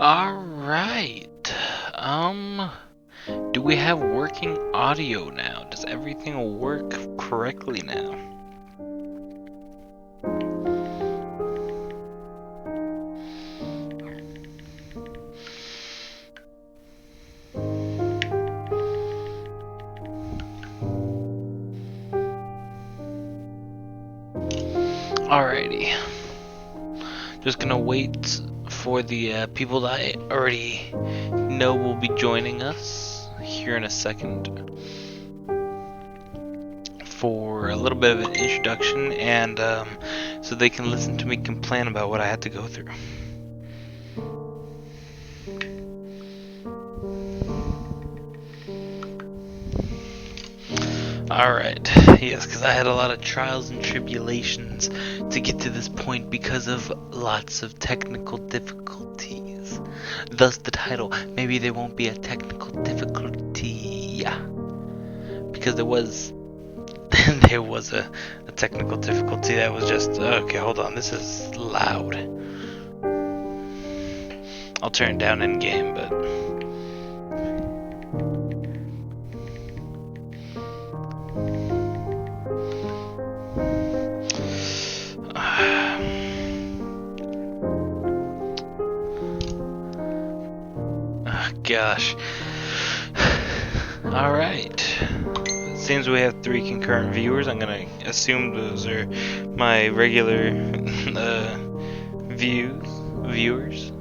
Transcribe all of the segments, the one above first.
Alright. Do we have working audio now? Does everything work correctly now? Alrighty. Just gonna wait for the people that I already know will be joining us here in a second for a little bit of an introduction and so they can listen to me complain about what I had to go through. Alright, yes, because I had a lot of trials and tribulations to get to this point because of lots of technical difficulties. Thus the title, maybe there won't be a technical difficulty. Because there was a technical difficulty that was just, okay, hold on, this is loud. I'll turn it down in game, but gosh. Alright. Seems we have 3 concurrent viewers. I'm gonna assume those are my regular viewers.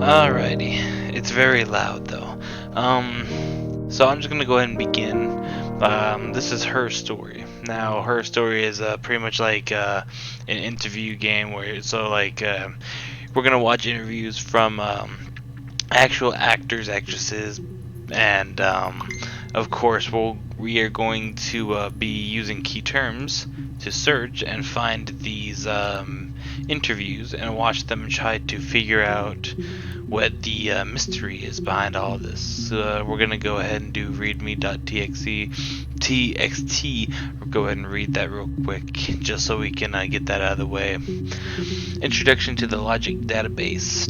Alrighty. It's very loud though. So I'm just gonna go ahead and begin. This is her story. Now, her story is pretty much like an interview game where we're gonna watch interviews from actual actors, actresses, and of course we are going to be using key terms to search and find these interviews and watch them and try to figure out what the mystery is behind all of this. We're gonna go ahead and do readme.txt. We'll go ahead and read that real quick just so we can get that out of the way. Introduction to the Logic Database.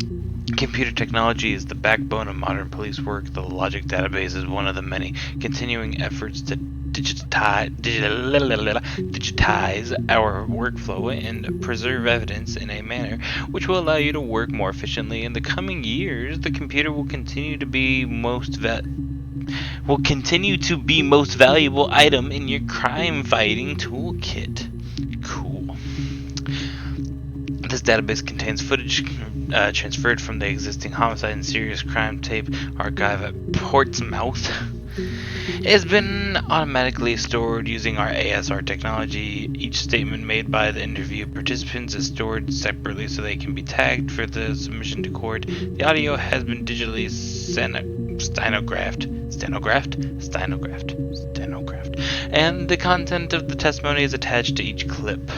Computer technology is the backbone of modern police work. The Logic Database is one of the many continuing efforts to digitize our workflow and preserve evidence in a manner which will allow you to work more efficiently. In the coming years, the computer will continue to be most valuable item in your crime fighting toolkit. Cool. This database contains footage transferred from the existing homicide and serious crime tape archive at Portsmouth. It has been automatically stored using our ASR technology. Each statement made by the interview participants is stored separately so they can be tagged for the submission to court. The audio has been digitally stenographed, and the content of the testimony is attached to each clip.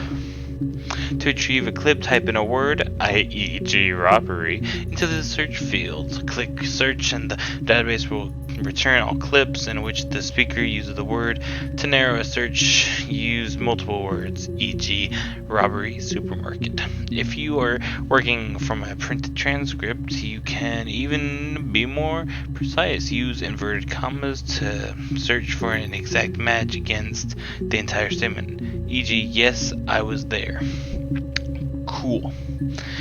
To retrieve a clip, type in a word, i.e.g. robbery, into the search field. Click search and the database will return all clips in which the speaker uses the word. To narrow a search, use multiple words, e.g. robbery supermarket. If you are working from a printed transcript, you can even be more precise. Use inverted commas to search for an exact match against the entire statement, e.g. yes, I was there. Cool.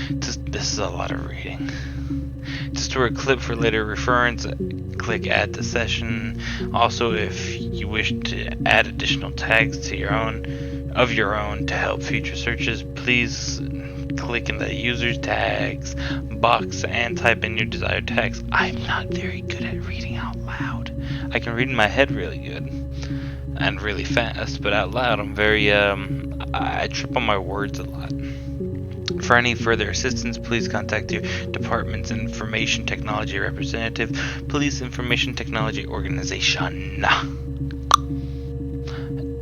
This is a lot of reading. To store a clip for later reference, click add to session. Also, if you wish to add additional tags to your own to help future searches, please click in the user's tags box and type in your desired tags. I'm not very good at reading out loud. I can read in my head really good and really fast, but out loud I'm very I trip on my words a lot. For any further assistance, please contact your department's information technology representative, Police Information Technology Organization.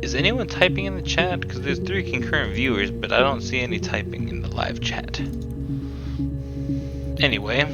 Is anyone typing in the chat? Because there's 3 concurrent viewers, but I don't see any typing in the live chat. Anyway,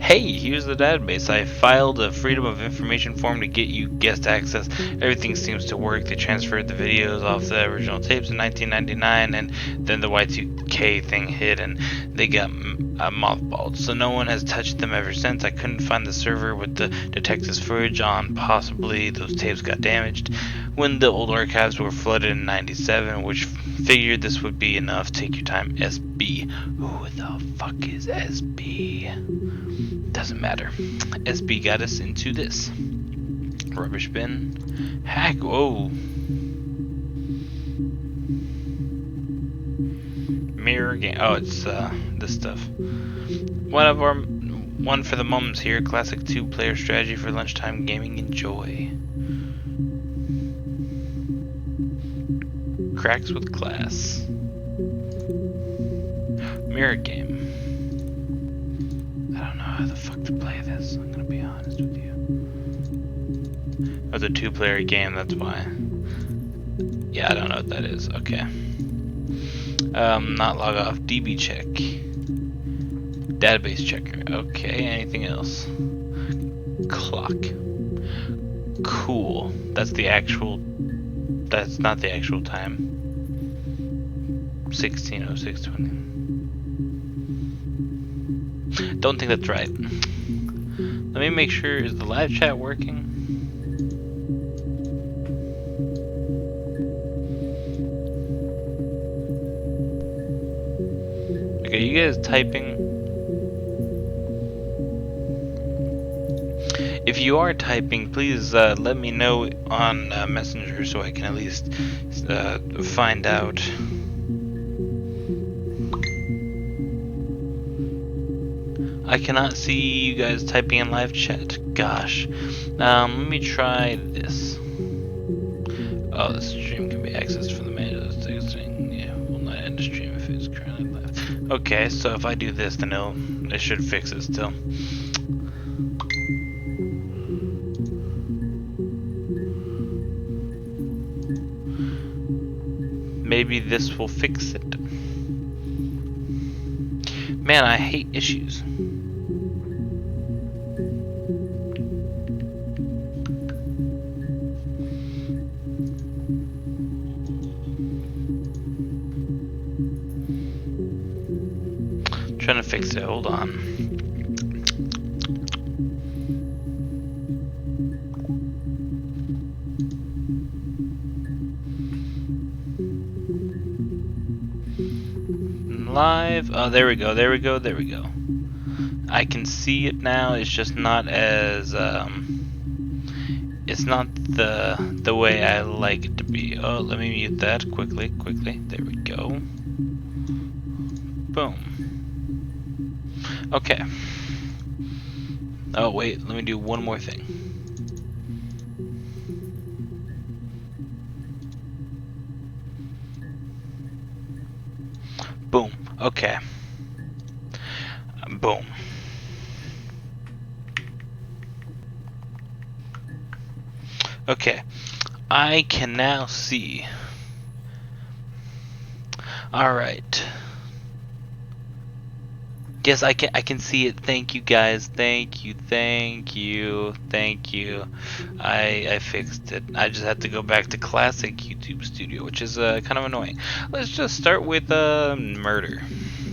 Hey, here's the database. I filed a Freedom of Information form to get you guest access. Everything seems to work. They transferred the videos off the original tapes in 1999, and then the Y2K thing hit, and they got mothballed. So no one has touched them ever since. I couldn't find the server with the detectives footage on. Possibly those tapes got damaged when the old archives were flooded in 97, which figured this would be enough. Take your time. SB. Who the fuck is SB? Doesn't matter. SB got us into this. Rubbish bin. Hack. Whoa. Mirror game. Oh, it's this stuff. One for the mums here. Classic 2-player strategy for lunchtime gaming. Enjoy. Cracks with glass. Mirror game. I don't know how the fuck to play this. I'm gonna be honest with you. Oh, it's a 2-player game, that's why. Yeah, I don't know what that is. Okay. Not log off. DB check. Database checker. Okay, anything else? Clock. Cool. That's the actual... That's not the actual time. 16:06:20. Don't think that's right. Let me make sure, is the live chat working? Okay, you guys typing? If you are typing, please let me know on Messenger so I can at least find out. I cannot see you guys typing in live chat. Gosh. Let me try this. Oh, the stream can be accessed from the main texting. Yeah, will not end the stream if it's currently live. Okay, so if I do this, then it should fix it still. Maybe this will fix it. Man, I hate issues. Trying to fix it, hold on. Live. Oh, there we go. I can see it now. It's just not as it's not the way I like it to be. Oh, let me mute that quickly. There we go. Boom. Okay. Oh wait, let me do one more thing. Boom. Okay. Boom. Okay. I can now see. All right. Yes, I can see it. Thank you guys. Thank you. I fixed it. I just had to go back to classic YouTube Studio, which is kind of annoying. Let's just start with murder,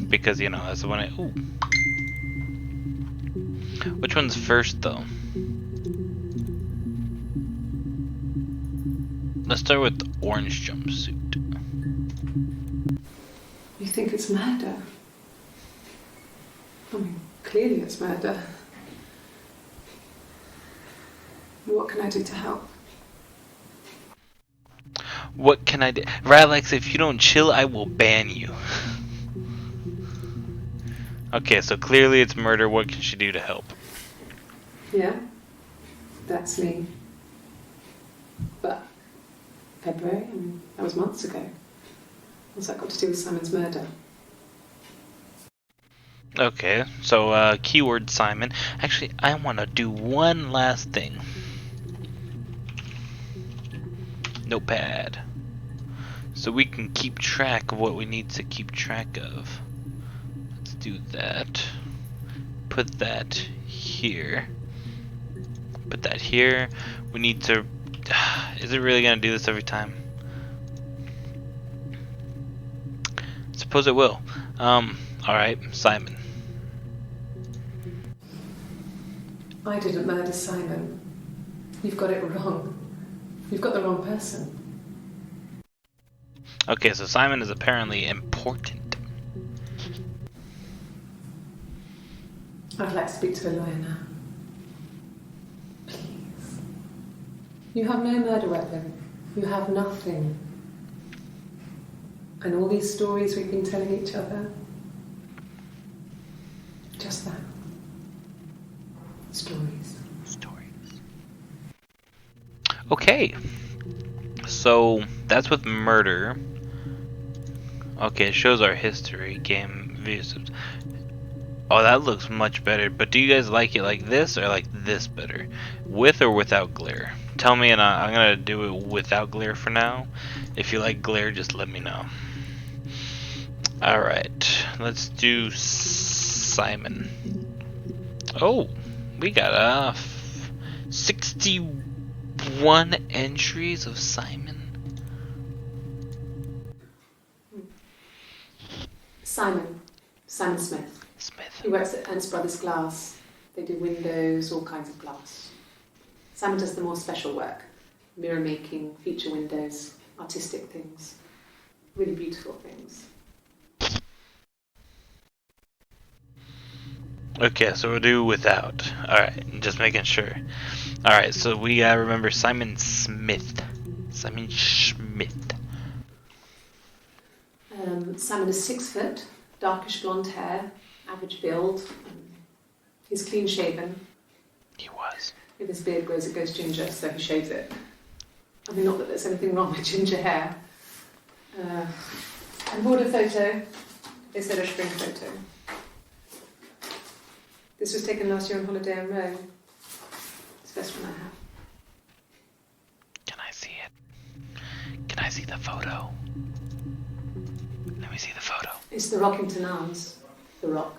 because you know that's the one I. Ooh. Which one's first though? Let's start with the orange jumpsuit. You think it's murder? I mean, clearly it's murder. What can I do to help? What can I do? Rylex, if you don't chill, I will ban you. Okay, so clearly it's murder. What can she do to help? Yeah, that's me. But February, I mean, that was months ago. What's that got to do with Simon's murder? Okay, so keyword Simon. Actually, I want to do one last thing. Notepad. So we can keep track of what we need to keep track of. Let's do that. put that here. Put that here. We need to... Is it really gonna do this every time? Suppose it will. Alright, Simon. I didn't murder Simon. You've got it wrong. You've got the wrong person. Okay, so Simon is apparently important. I'd like to speak to a lawyer now. Please. You have no murder weapon. You have nothing. And all these stories we've been telling each other. Just that. Stories. Okay. So, that's with murder. Okay, it shows our history. Game views. Oh, that looks much better. But do you guys like it like this or like this better? With or without glare? Tell me, and I'm gonna do it without glare for now. If you like glare, just let me know. Alright, let's do Simon. Oh, we got 61 entries of Simon. Simon Smith. He works at Ernst Brothers Glass. They do windows, all kinds of glass. Simon does the more special work. Mirror making, feature windows, artistic things. Really beautiful things. Okay, so we'll do without. Alright, just making sure. Alright, so we gotta remember Simon Smith. Simon Schmidt. Simon is 6 foot, darkish blonde hair, average build. He's clean shaven. He was. If his beard grows, it goes ginger, so he shaves it. I mean, not that there's anything wrong with ginger hair. And bought a photo. They said a spring photo. This was taken last year on holiday in Rome. It's the best one I have. Can I see it? Can I see the photo? Let me see the photo. It's the Rockington Arms, the Rock.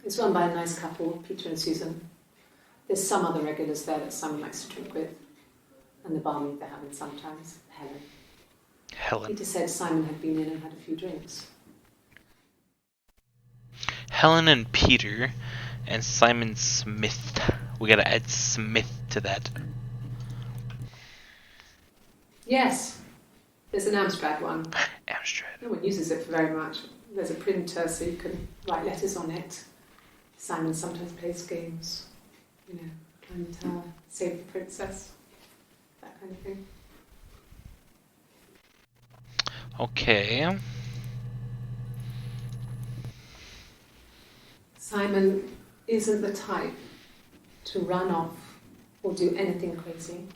It's run by a nice couple, Peter and Susan. There's some other regulars there that Simon likes to drink with. And the barmaid they're having sometimes, Helen. Peter said Simon had been in and had a few drinks. Helen and Peter and Simon Smith. We gotta add Smith to that. Yes, there's an Amstrad one. Amstrad. No one uses it for very much. There's a printer so you can write letters on it. Simon sometimes plays games. You know, climb the tower, save the princess, that kind of thing. Okay. Simon isn't the type to run off or do anything crazy.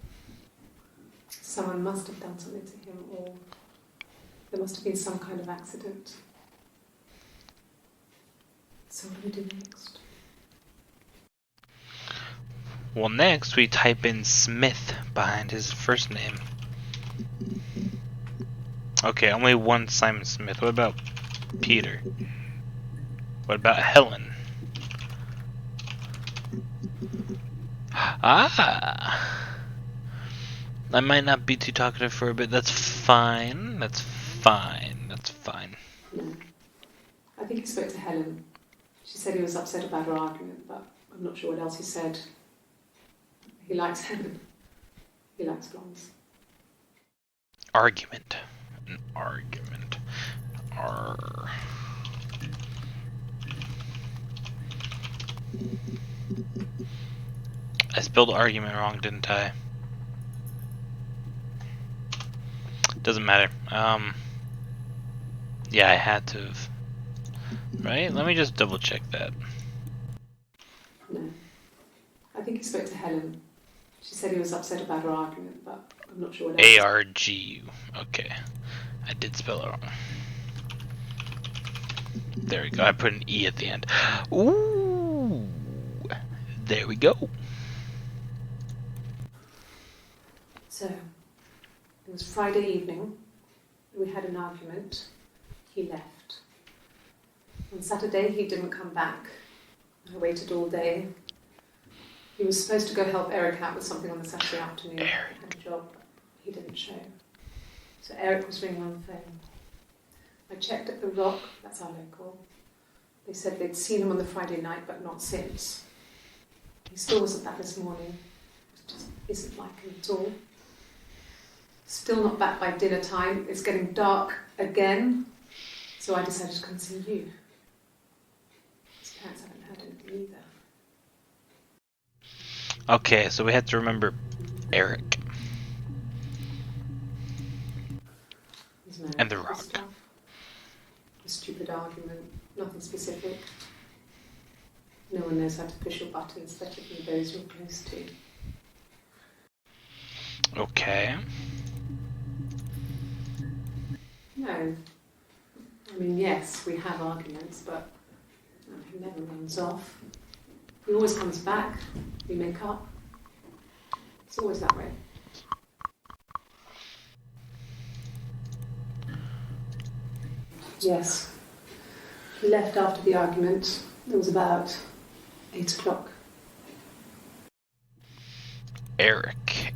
Someone must have done something to him, or there must have been some kind of accident. So what do we do next? Well, next we type in Smith behind his first name. Okay, only one Simon Smith. What about Peter? What about Helen? Ah! I might not be too talkative for a bit. That's fine. That's fine. That's fine. No. I think he spoke to Helen. She said he was upset about her argument, but I'm not sure what else he said. He likes Helen. He likes blondes. Argument. An argument. I spelled argument wrong, didn't I? Doesn't matter. Yeah, I had to have. Right? Let me just double check that. No. I think he spoke to Helen. She said he was upset about her argument, but I'm not sure what else. A-R-G-U. Okay. I did spell it wrong. There we go. I put an E at the end. Ooh. There we go. So, it was Friday evening. We had an argument. He left. On Saturday, he didn't come back. I waited all day. He was supposed to go help Eric out with something on the Saturday afternoon. Eric. He had a job, but he didn't show. So Eric was ringing on the phone. I checked at the Rock, that's our local. They said they'd seen him on the Friday night, but not since. He still wasn't back this morning. It just isn't like him at all. Still not back by dinner time. It's getting dark again. So I decided to come and see you. His parents haven't heard anything either. Okay, so we have to remember Eric. He's married And the to Rock. Gustav. A stupid argument, nothing specific. No one knows how to push your buttons better than those you're close to. Okay. No. I mean, yes, we have arguments, but he never runs off. He always comes back. We make up. It's always that way. Yes. He left after the argument. It was about 8 o'clock. Eric.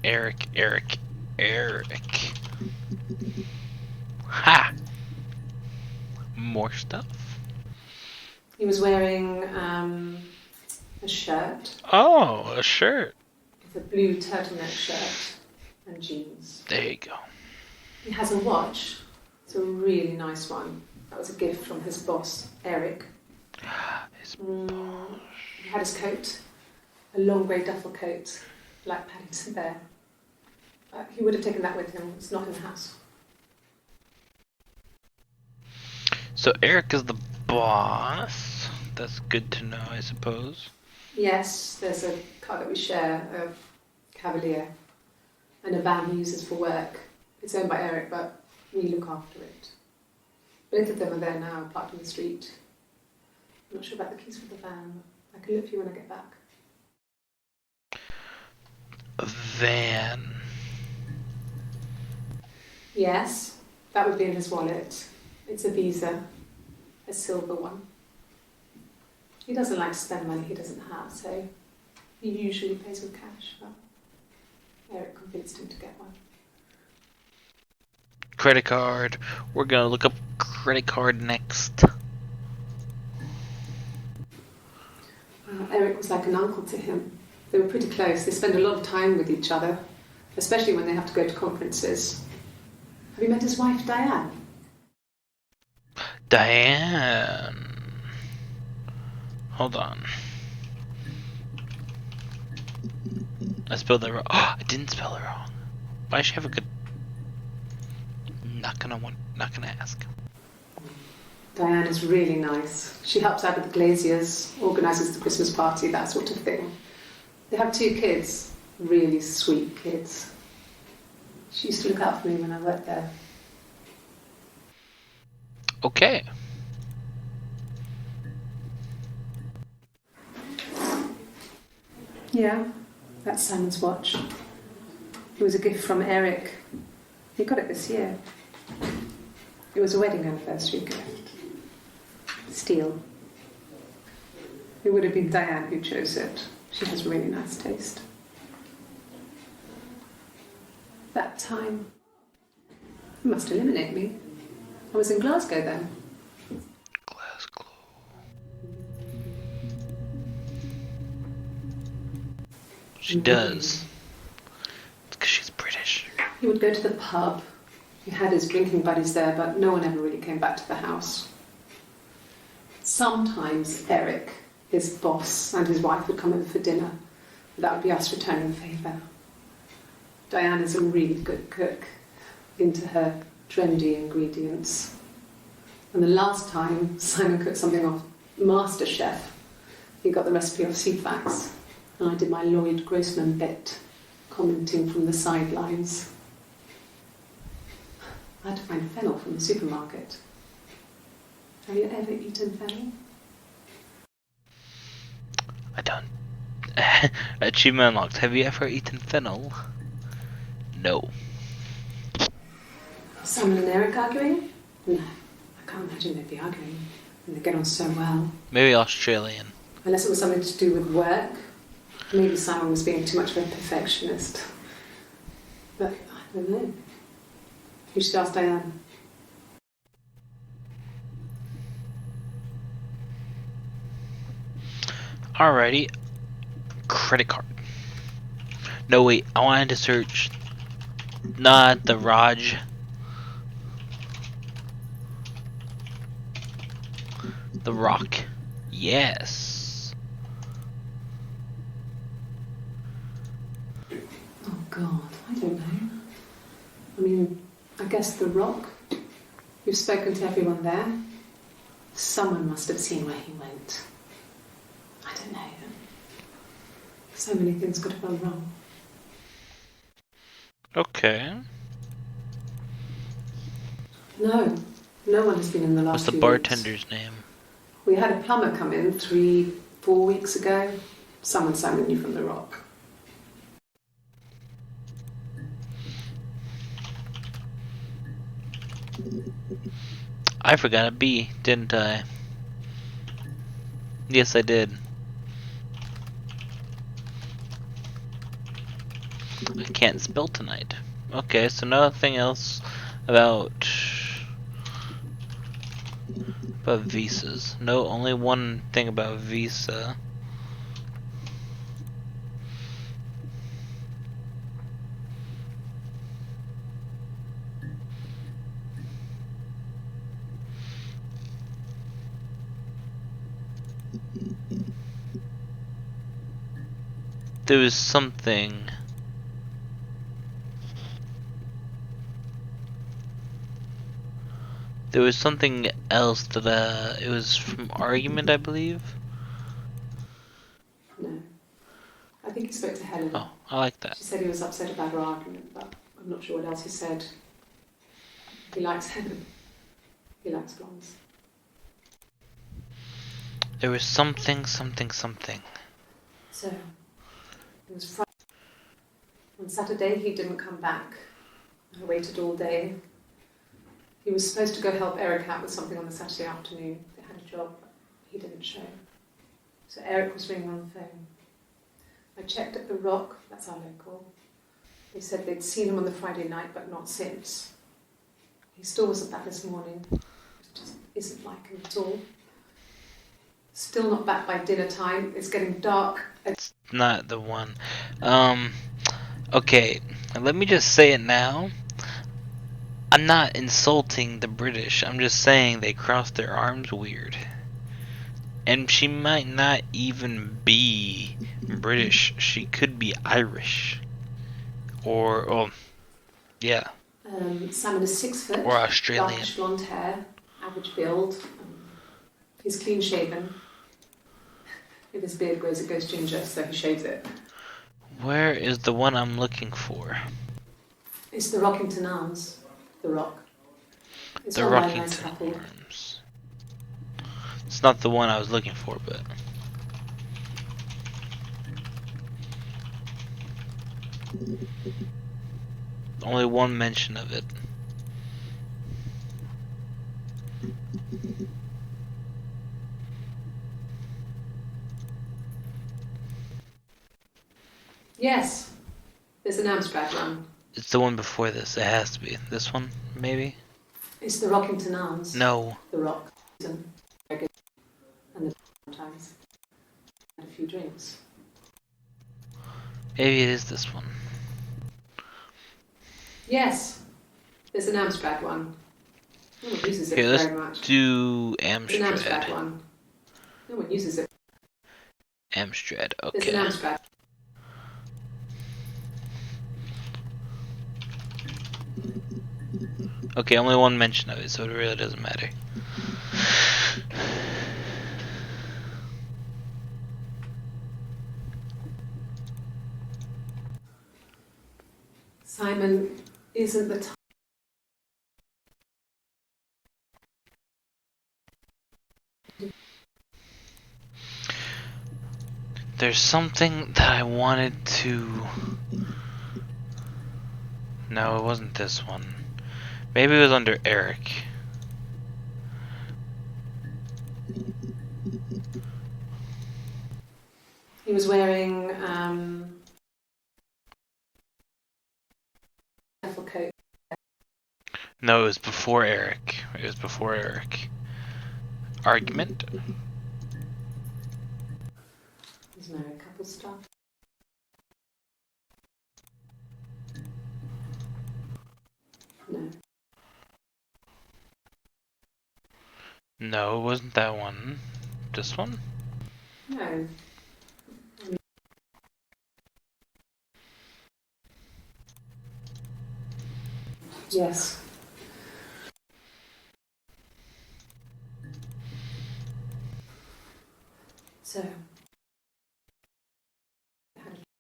Ha! More stuff? He was wearing a shirt. Oh, a shirt. It's a blue turtleneck shirt and jeans. There you go. He has a watch. It's a really nice one. That was a gift from his boss, Eric. His He had his coat, a long grey duffel coat, like Paddington Bear. He would have taken that with him. It's not in the house. So Eric is the boss. That's good to know, I suppose. Yes, there's a car that we share, a Cavalier, and a van he uses for work. It's owned by Eric, but we look after it. Both of them are there now, parked on the street. I'm not sure about the keys for the van. I can look for you when I get back. A van. Yes, that would be in his wallet. It's a Visa, a silver one. He doesn't like to spend money he doesn't have, so he usually pays with cash, but Eric convinced him to get one. Credit card. We're gonna look up credit card next. Eric was like an uncle to him. They were pretty close. They spend a lot of time with each other, especially when they have to go to conferences. Have you met his wife, Diane? Diane. Hold on. I spelled that wrong. Oh, I didn't spell it wrong. Why does she have a good... Not gonna ask. Diane is really nice. She helps out with the Glaziers, organises the Christmas party, that sort of thing. They have 2 kids, really sweet kids. She used to look out for me when I worked there. Okay. Yeah, that's Simon's watch. It was a gift from Eric. He got it this year. It was a wedding anniversary gift. Steel. It would have been Diane who chose it. She has really nice taste. That time, you must eliminate me. I was in Glasgow then. Glasgow. She does. It's because she's British. He would go to the pub. He had his drinking buddies there, but no one ever really came back to the house. Sometimes Eric, his boss, and his wife would come over for dinner. That would be us returning the favour. Diane is a really good cook, into her trendy ingredients. And the last time Simon cooked something off MasterChef, he got the recipe off CFAX, and I did my Lloyd Grossman bit, commenting from the sidelines. I had to find fennel from the supermarket. Have you ever eaten fennel? I don't. Achievement unlocked. Have you ever eaten fennel? No. Simon and Eric arguing? No, I can't imagine they'd be arguing. And they get on so well. Maybe Australian. Unless it was something to do with work. Maybe Simon was being too much of a perfectionist. But I don't know. You should ask Diane. Alrighty. Credit card. No, wait. I wanted to search not the Raj. The Rock. Yes. Oh God, I don't know. I mean, I guess the Rock. You've spoken to everyone there. Someone must have seen where he went. I don't know. So many things could have gone wrong. Okay. No one has been in the last What's the few bartender's weeks. name? We had a plumber come in 3-4 weeks ago. Someone Simon knew from the Rock. I forgot a B, didn't I? Yes, I did. I can't spell tonight. Okay, so nothing else about visas. No, only one thing about visa. There was something. There was something else that it was from argument, I believe. No. I think he spoke to Helen. Oh, I like that. She said he was upset about her argument, but I'm not sure what else he said. He likes Helen. He likes blondes. There was something. So, it was Friday. On Saturday, he didn't come back. I waited all day. He was supposed to go help Eric out with something on the Saturday afternoon. They had a job, but he didn't show. So Eric was ringing on the phone. I checked at the Rock, that's our local. They said they'd seen him on the Friday night, but not since. He still wasn't back this morning. It just isn't like him at all. Still not back by dinner time. It's getting dark. It's not the one. Okay, let me just say it now. I'm not insulting the British. I'm just saying they cross their arms weird. And she might not even be British. She could be Irish. Or, oh, yeah. Simon is 6 foot. Or Australian. Darkish blonde hair, average build. He's clean shaven. If his beard grows, it goes ginger, so he shaves it. Where is the one I'm looking for? It's the Rockington Arms. The Rock. It's The run by a nice Rockington couple. Arms. It's not the one I was looking for, but... Only one mention of it. Yes. There's an Amstrad one. It's the one before this. It has to be. This one, maybe? It's the Rockington Arms. No. The Rock. And the sometimes. And a few drinks. Maybe it is this one. Yes. There's an Amstrad one. No one uses it Here, let's very much. do There's an Amstrad Amstrad. one. No one uses it. Amstrad, There's an okay. Amstrad. Okay, only one mention of it, so it really doesn't matter. Simon isn't the type. There's something that I wanted to... No, it wasn't this one. Maybe it was under Eric. He was wearing duffel coat. No, it was before Eric. Argument? He's married couple stuff. No. No, it wasn't that one. This one? No. Yes. So,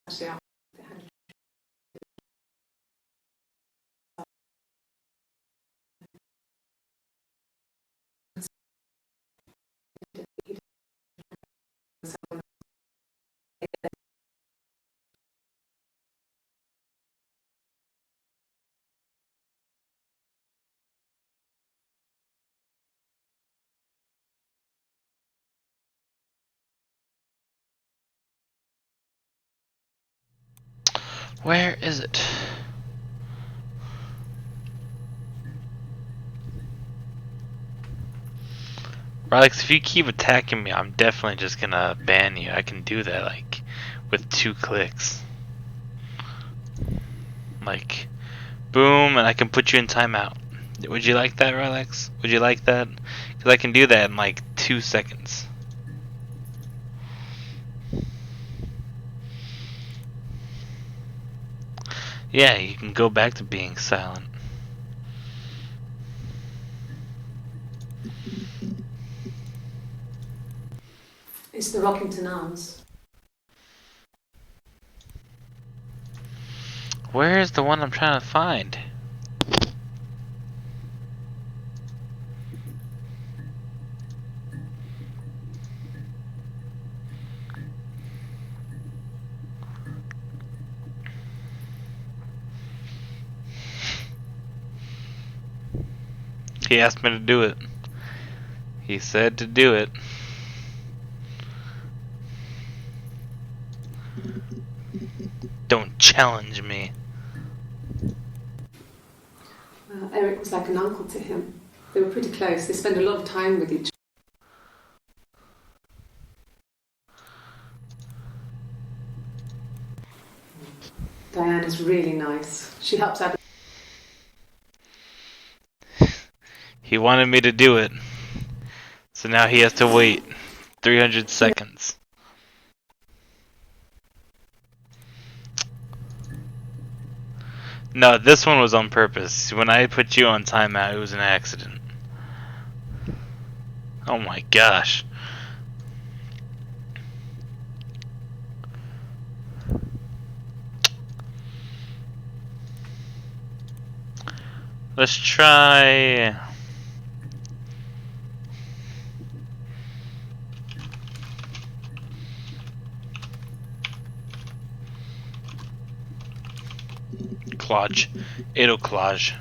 actually, they had Where is it? Alex, if you keep attacking me, I'm definitely just gonna ban you. I can do that, like, with 2 clicks. Like, boom, and I can put you in timeout. Would you like that, Alex? Would you like that? Because I can do that in, like, 2 seconds. Yeah, you can go back to being silent. It's the Rockington Arms. Where is the one I'm trying to find? He asked me to do it. He said to do it. Don't challenge me. Eric was like an uncle to him. They were pretty close. They spent a lot of time with each other. Diane is really nice. She helps out. He wanted me to do it. So now he has to wait 300 seconds. No, this one was on purpose. When I put you on timeout, it was an accident. Oh my gosh. Let's try... Klodge. Edelklodge.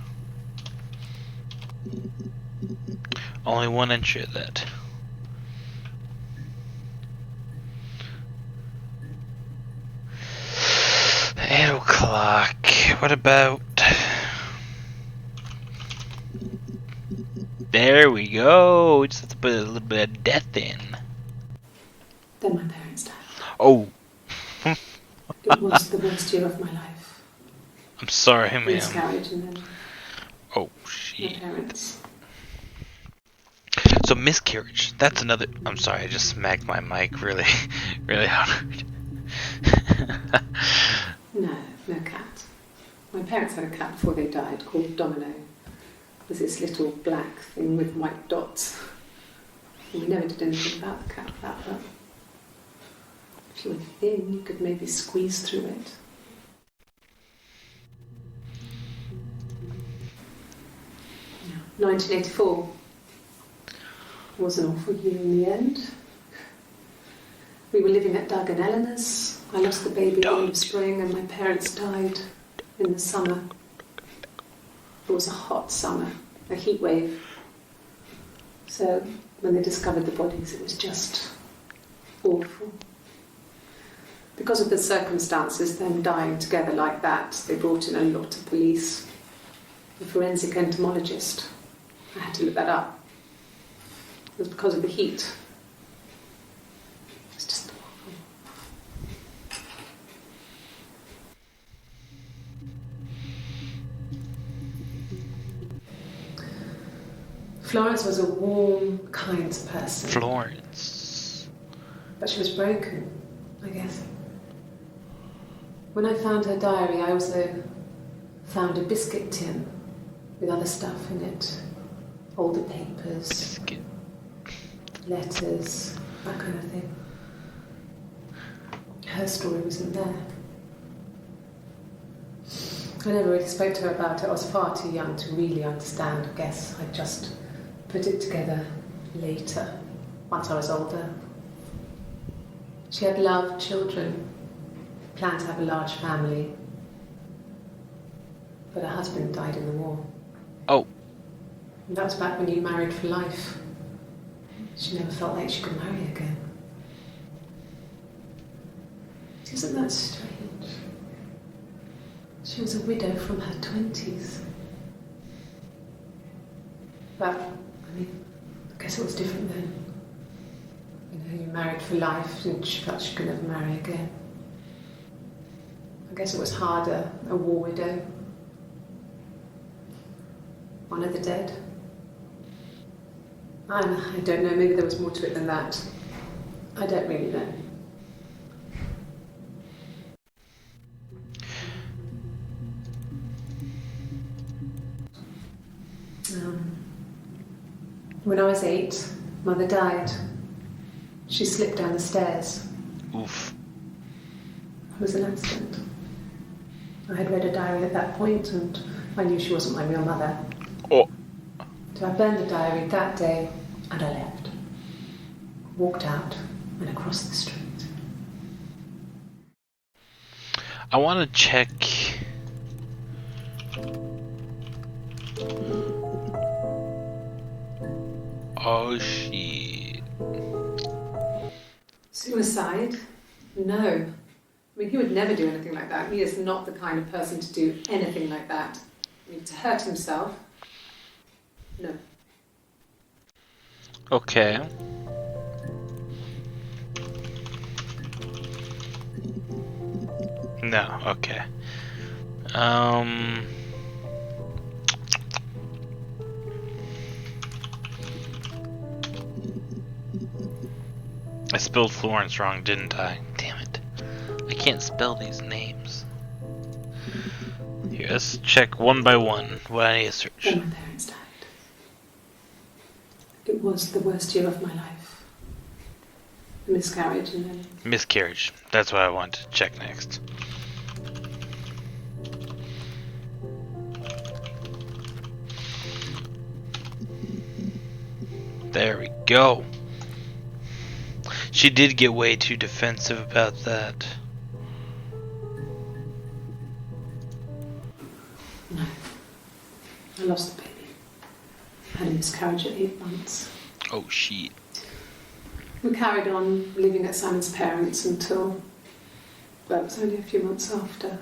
Only one entry of that. Edelclock. What about... There we go. We just have to put a little bit of death in. Then my parents died. Oh. It was the worst year of my life. I'm sorry, ma'am. Miscarriage and then Oh, my shit. parents. So miscarriage. That's another... I'm sorry, I just smacked my mic really, really hard. No cat. My parents had a cat before they died called Domino. It was this little black thing with white dots. And we never did anything about the cat without that. If you were thin, you could maybe squeeze through it. Yeah. 1984 was an awful year in the end. We were living at Doug and Eleanor's. I lost the baby at the end of spring and my parents died in the summer. It was a hot summer, a heat wave. So when they discovered the bodies, it was just awful. because of the circumstances, them dying together like that, they brought in a lot of police. A forensic entomologist. I had to look that up. It was because of the heat. It's just awful. Florence was a warm, kind person. Florence. But she was broken, I guess. When I found her diary, I also found a biscuit tin with other stuff in it. Older papers, Biscuit. letters, that kind of thing. Her story wasn't there. I never really spoke to her about it. I was far too young to really understand. I guess I just put it together later, once I was older. She had loved children, planned to have a large family, but her husband died in the war. Oh. And that was back when you married for life. She never felt like she could marry again. Isn't that strange? She was a widow from her 20s. But, I mean, I guess it was different then. You know, you married for life and she felt she could never marry again. I guess it was harder, a war widow. One of the dead. I don't know, maybe there was more to it than that. I don't really know. When I was 8, Mother died. She slipped down the stairs. Oof. It was an accident. I had read a diary at that point and I knew she wasn't my real mother. Oh. So I burned the diary that day and I left. Walked out and across the street. I want to check. Oh shit. Suicide? No. I mean, he would never do anything like that. He is not the kind of person to do anything like that. I mean, to hurt himself? No. Okay. No, okay. I spelled Florence wrong, didn't I? Damn it. I can't spell these names. Here, let's check one by one what I need to search. When my parents died. It was the worst year of my life. A miscarriage and then... Miscarriage. That's what I want to check next. There we go. She did get way too defensive about that. No. I lost the baby. I had a miscarriage at 8 months. Oh shit. We carried on living at Simon's parents until... well, it was only a few months after.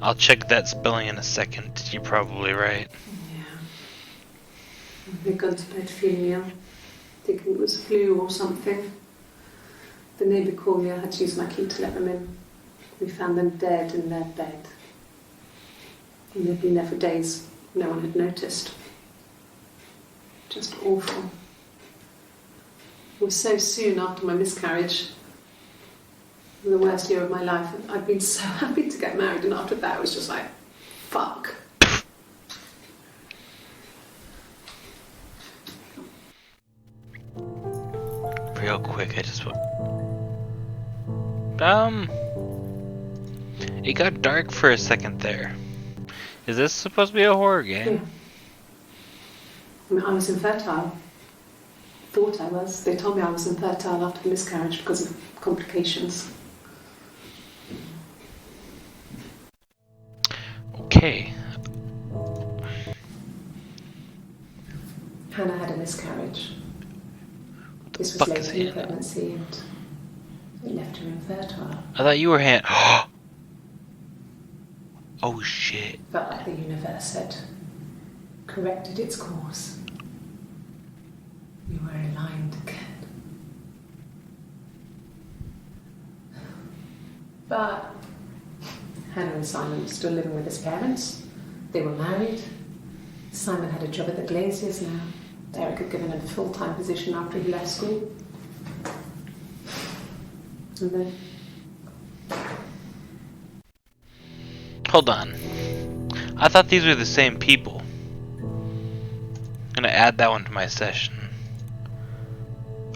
I'll check that spelling in a second. You're probably right. Yeah. They'd gone to bed feeling ill, thinking it was flu or something. The neighbour called me, I had to use my key to let them in. We found them dead in their bed. And they'd been there for days. No one had noticed. Just awful. It was so soon after my miscarriage. The worst year of my life. I'd been so happy to get married, and after that it was just like, fuck. Real quick, I just it got dark for a second there. Is this supposed to be a horror game? Yeah. I mean, I was infertile. Thought I was. They told me I was infertile after the miscarriage because of complications. Okay. Hannah had a miscarriage. This was Fuck late is in the Hannah? pregnancy, and It left her infertile. I thought you were Oh shit. Felt like the universe had corrected its course. We were aligned again. But Hannah and Simon were still living with his parents. They were married. Simon had a job at the Glaziers now. Eric had given him a full-time position after he left school. And then... Hold on. I thought these were the same people. I'm gonna add that one to my session.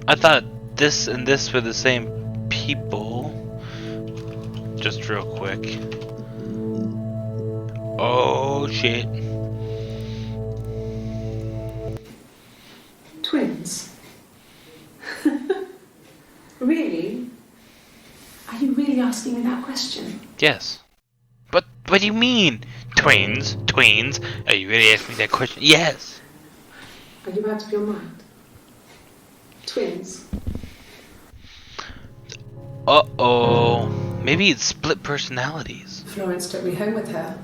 I thought this and this were the same people. Just real quick. Oh shit. Twins? Really? Are you really asking me that question? Yes. But what do you mean? Twins? Tweens? Are you really asking me that question? Yes. Are you out of your mind? Twins? Uh-oh. Maybe it's split personalities. Florence took me home with her.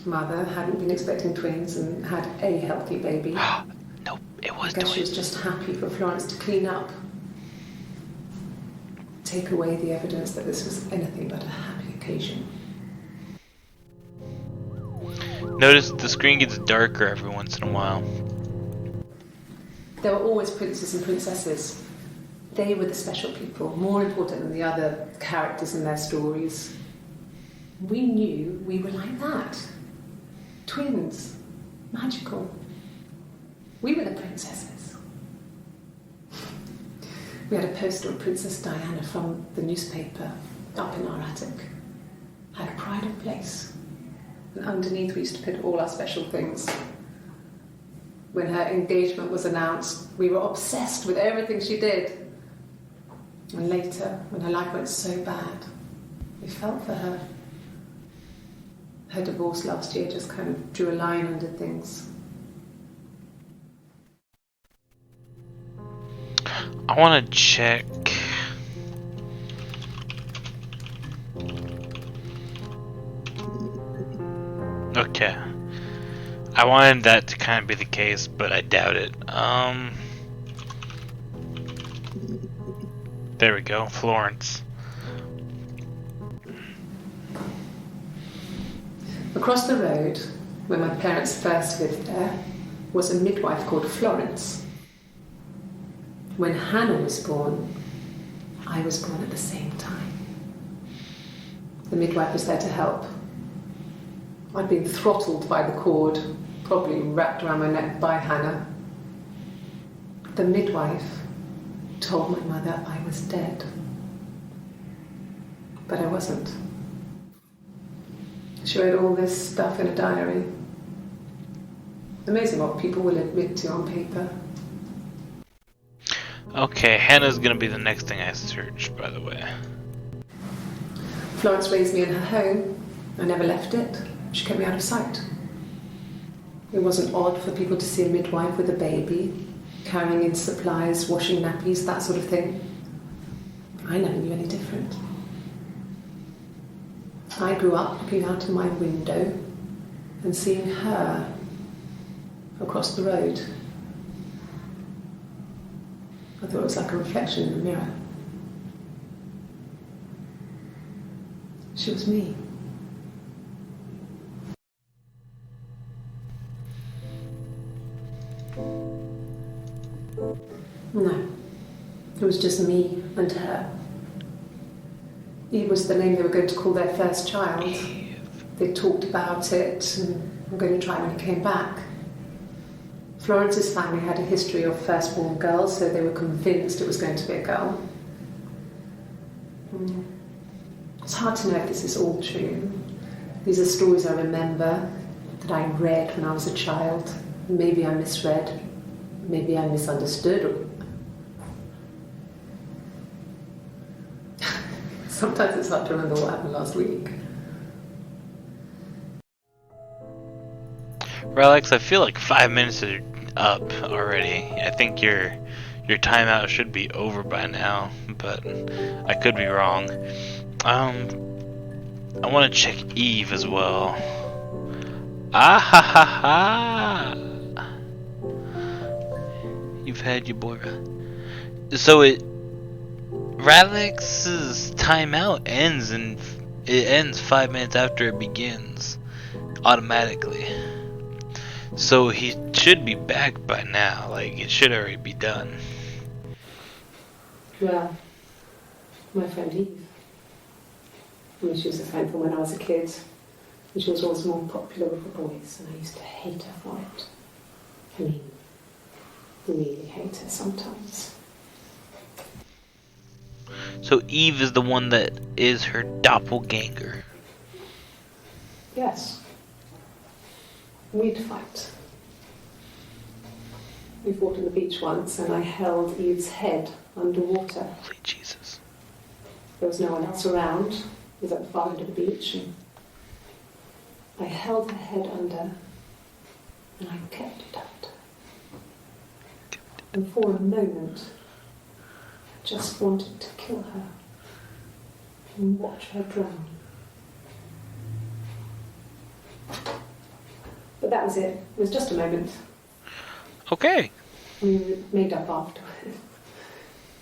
Mother hadn't been expecting twins and had a healthy baby. Nope, it was I guess twins. she was just happy for Florence to clean up. Take away the evidence that this was anything but a happy occasion. Notice the screen gets darker every once in a while. There were always princes and princesses. They were the special people, more important than the other characters in their stories. We knew we were like that. Twins. Magical. We were the princesses. We had a poster of Princess Diana from the newspaper up in our attic. Had a pride of place. And underneath we used to put all our special things. When her engagement was announced, we were obsessed with everything she did. And later, when her life went so bad, we felt for her. Her divorce last year just kind of drew a line under things. I want to check. Okay. I wanted that to kind of be the case, but I doubt it. There we go, Florence. Across the road, where my parents first lived there, was a midwife called Florence. When Hannah was born, I was born at the same time. The midwife was there to help. I'd been throttled by the cord, probably wrapped around my neck by Hannah. The midwife told my mother I was dead. But I wasn't. She wrote all this stuff in a diary. Amazing what people will admit to on paper. Okay, Hannah's gonna be the next thing I search, by the way. Florence raised me in her home. I never left it. She kept me out of sight. It wasn't odd for people to see a midwife with a baby, carrying in supplies, washing nappies, that sort of thing. I never knew any different. I grew up looking out of my window and seeing her across the road. I thought it was like a reflection in the mirror. She was me. No, it was just me and her. Eve was the name they were going to call their first child. They talked about it and were going to try when he came back. Florence's family had a history of firstborn girls, so they were convinced it was going to be a girl. It's hard to know if this is all true. These are stories I remember, that I read when I was a child. Maybe I misread, maybe I misunderstood. Sometimes it's hard to remember what happened last week. Relics, I feel like 5 minutes are up already. I think you're Your timeout should be over by now, but I could be wrong. I want to check Eve as well. Ah ha ha ha! You've had your boy. So Radix's timeout ends 5 minutes after it begins, automatically. So he should be back by now. Like, it should already be done. Well, my friend Eve. I mean, she was a friend from when I was a kid. And she was always more popular with the boys, and I used to hate her for it. I mean, really hate her sometimes. So Eve is the one that is her doppelganger. Yes. We'd fight. We fought on the beach once, and I held Eve's head underwater. Holy Jesus. There was no one else around. It was at the far end of the beach, and I held her head under, and I kept it under. And for a moment, I just wanted to kill her and watch her drown. But that was it. It was just a moment. Okay. We made up afterwards. It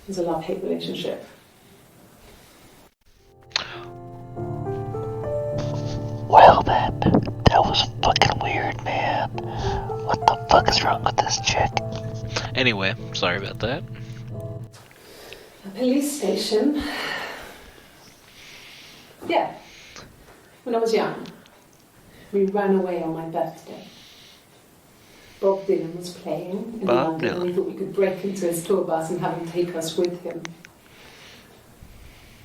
was a love-hate relationship. Well then, that was fucking weird, man. What the fuck is wrong with this chick? Anyway, sorry about that. A police station. Yeah. When I was young, we ran away on my birthday. Bob Dylan was playing in London, and we thought we could break into his tour bus and have him take us with him.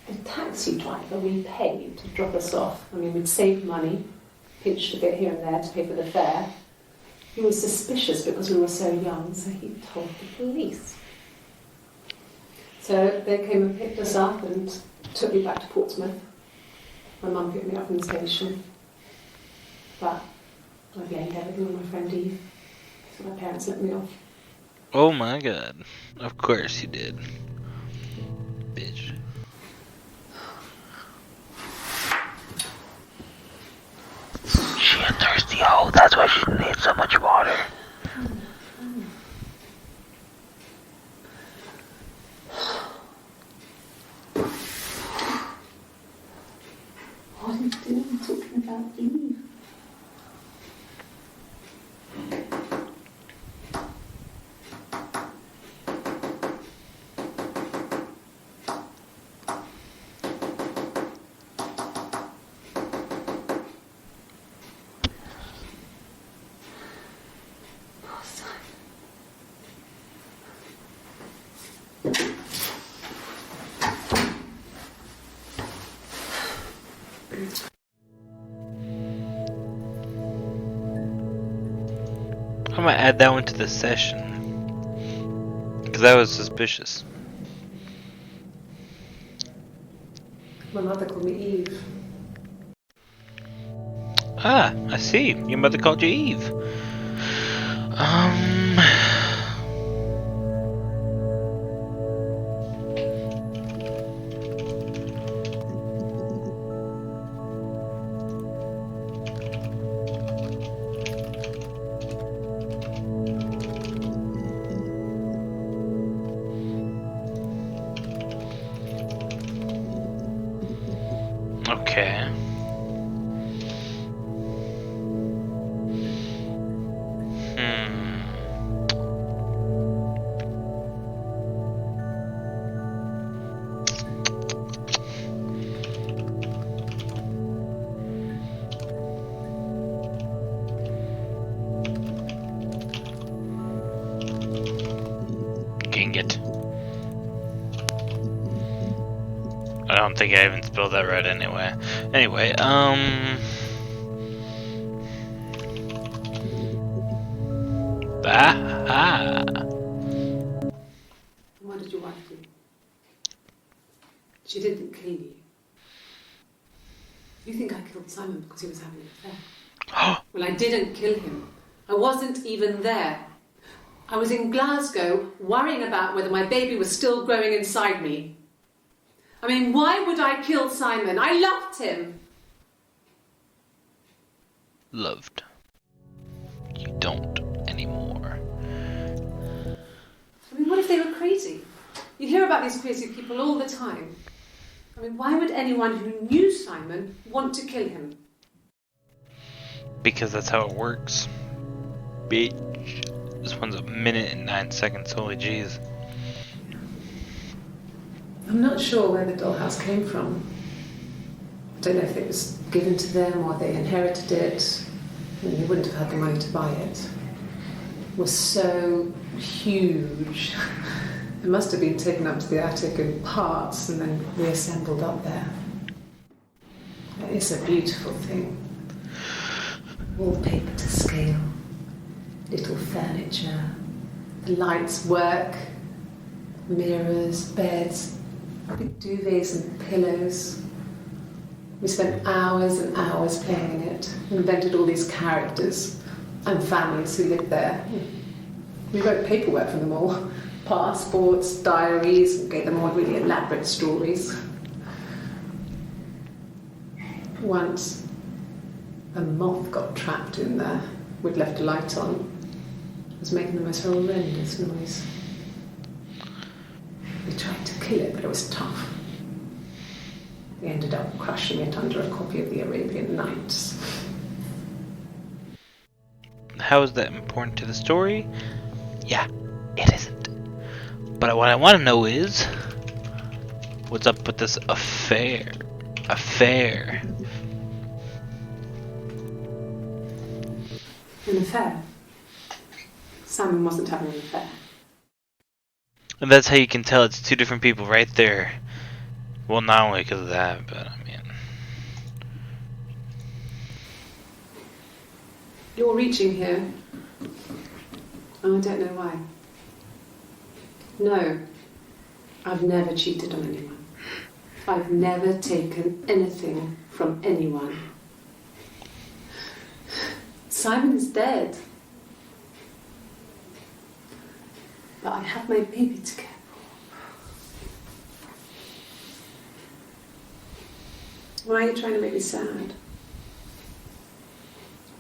The taxi driver we paid to drop us off, I mean, we'd saved money, pinched a bit here and there to pay for the fare. He was suspicious because we were so young, so he told the police. So they came and picked us up and took me back to Portsmouth. My mum picked me up from the station. But I blamed everything on my friend Eve. So my parents let me off. Oh my god. Of course you did. Bitch. She a thirsty hoe, that's why she needs so much water. What are you doing talking about Eve? I'm gonna add that one to the session. Because that was suspicious. My mother called me Eve. Ah, I see. Your mother called you Eve. Okay. Ging it. I don't think I even spelled that right anyway. Anyway, What did your wife do? She didn't clean you. You think I killed Simon because he was having an affair? Well, I didn't kill him. I wasn't even there. I was in Glasgow worrying about whether my baby was still growing inside me. I mean, why would I kill Simon? I loved him. Loved. You don't anymore. I mean, what if they were crazy? You hear about these crazy people all the time. I mean, why would anyone who knew Simon want to kill him? Because that's how it works. Bitch. This one's 1 minute and 9 seconds, holy jeez. I'm not sure where the dollhouse came from. I don't know if it was given to them or they inherited it. I mean, they wouldn't have had the money to buy it. It was so huge. It must have been taken up to the attic in parts and then reassembled up there. It's a beautiful thing. Wallpaper to scale, little furniture, the lights work, mirrors, beds, big duvets and pillows. We spent hours and hours playing in it, invented all these characters and families who lived there. We wrote paperwork for them all, passports, diaries, and gave them all really elaborate stories. Once, a moth got trapped in there. We'd left a light on. It was making the most horrendous noise. We tried to kill it, but it was tough. We ended up crushing it under a copy of the Arabian Nights. How is that important to the story? Yeah, it isn't. But what I want to know is, what's up with this affair? Affair. An affair? Simon wasn't having an affair. And that's how you can tell it's two different people right there. Well, not only because of that, but I mean... You're reaching here. Oh, I don't know why. No, I've never cheated on anyone. I've never taken anything from anyone. Simon is dead. But I have my baby to care for. Why are you trying to make me sad?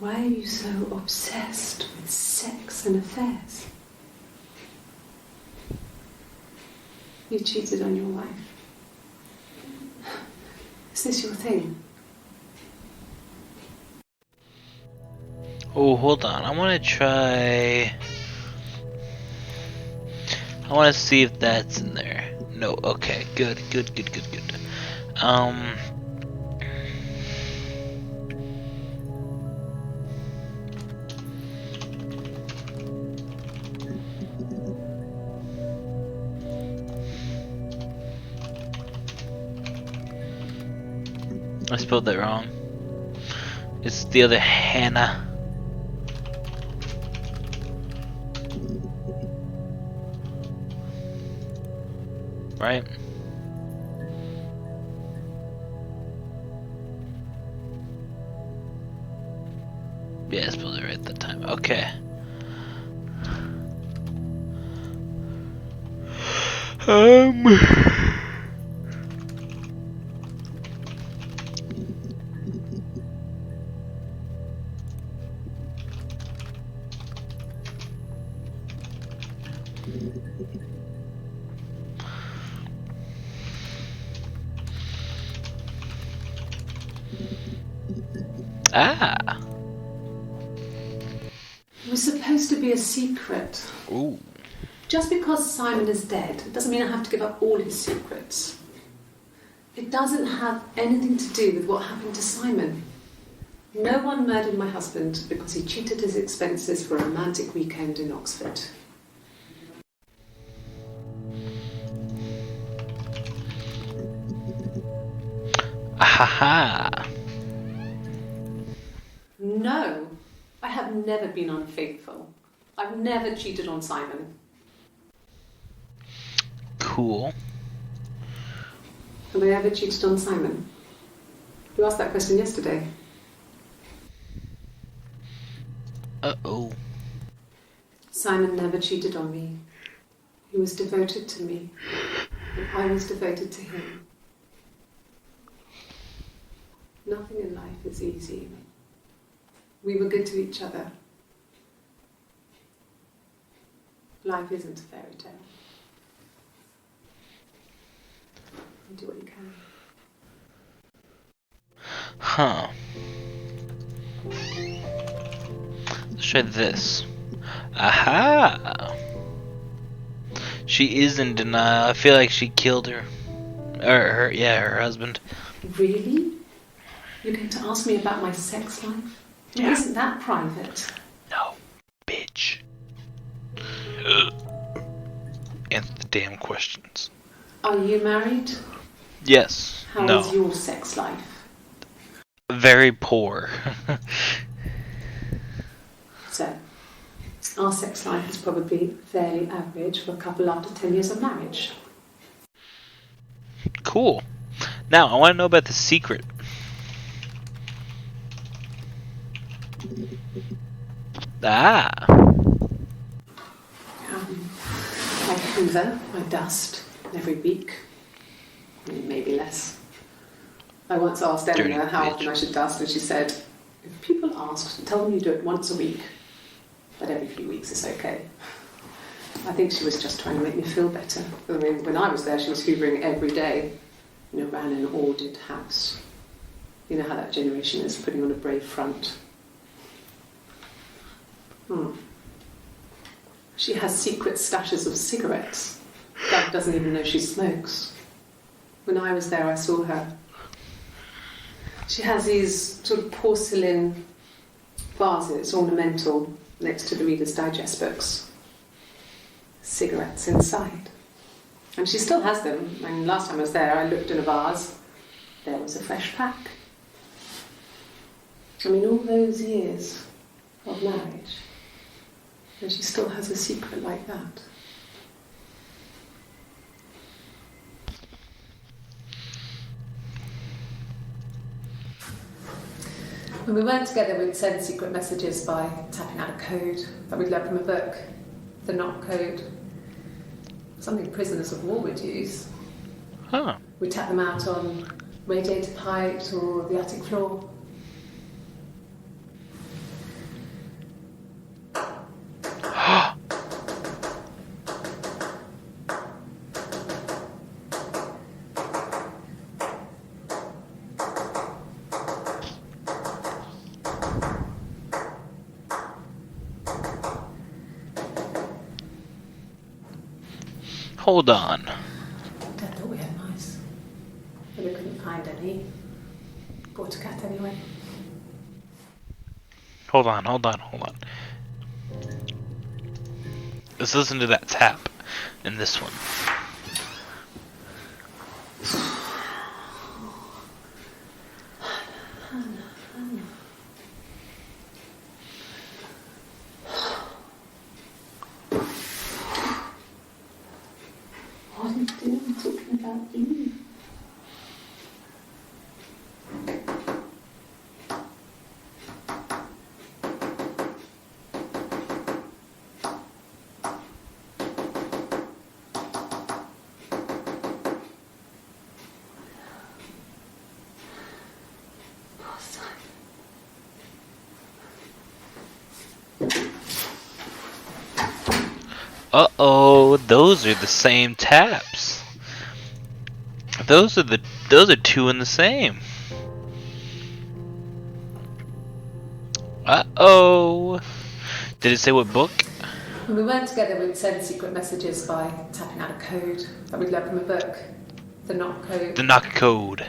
Why are you so obsessed with sex and affairs? You cheated on your wife. Is this your thing? Oh, hold on. I want to try... I want to see if that's in there. No, okay. Good. I spelled that wrong. It's the other Hannah. Right? Yeah, I spelled it right that time. Okay. Ah. It was supposed to be a secret. Ooh. Just because Simon is dead doesn't mean I have to give up all his secrets. It doesn't have anything to do with what happened to Simon. No one murdered my husband because he cheated his expenses for a romantic weekend in Oxford. Ahaha. No, I have never been unfaithful. I've never cheated on Simon. Cool. Have I ever cheated on Simon? You asked that question yesterday. Uh-oh. Simon never cheated on me. He was devoted to me, and I was devoted to him. Nothing in life is easy. We were good to each other. Life isn't a fairy tale. You do what you can. Huh. Let's try this. Aha! She is in denial. I feel like she killed her. Or her husband. Really? You're going to ask me about my sex life? Yeah. Isn't that private? No, bitch. Answer the damn questions. Are you married? Yes. How No. is your sex life? Very poor. So, our sex life is probably fairly average for a couple after 10 years of marriage. Cool. Now, I want to know about the secret. Ah. I hoover, I dust every week. Maybe less. I once asked Dirty Eleanor how bitch. often I should dust, and she said, if people ask, tell them you do it once a week, but every few weeks is okay. I think she was just trying to make me feel better. I mean, when I was there, she was hoovering every day. Ran an ordered house. You know how that generation is, putting on a brave front. She has secret stashes of cigarettes. Dad doesn't even know she smokes. When I was there, I saw her. She has these sort of porcelain vases, ornamental, next to the Reader's Digest books. Cigarettes inside. And she still has them. I mean, last time I was there, I looked in a vase. There was a fresh pack. I mean, all those years of marriage, and she still has a secret like that. When we weren't together, we'd send secret messages by tapping out a code that we'd learned from a book, the knock code. Something prisoners of war would use. Huh. We'd tap them out on radiator pipes or the attic floor. Hold on. Dad thought we had mice, but we couldn't find any. Bought a cat anyway. Hold on. Let's listen to that tap in this one. What are you doing? I'm talking about you. Uh-oh, those are the same taps. Those are two in the same. Uh-oh. Did it say what book? When we weren't together, we'd send secret messages by tapping out a code that we'd learned from a book, the knock code. The knock code.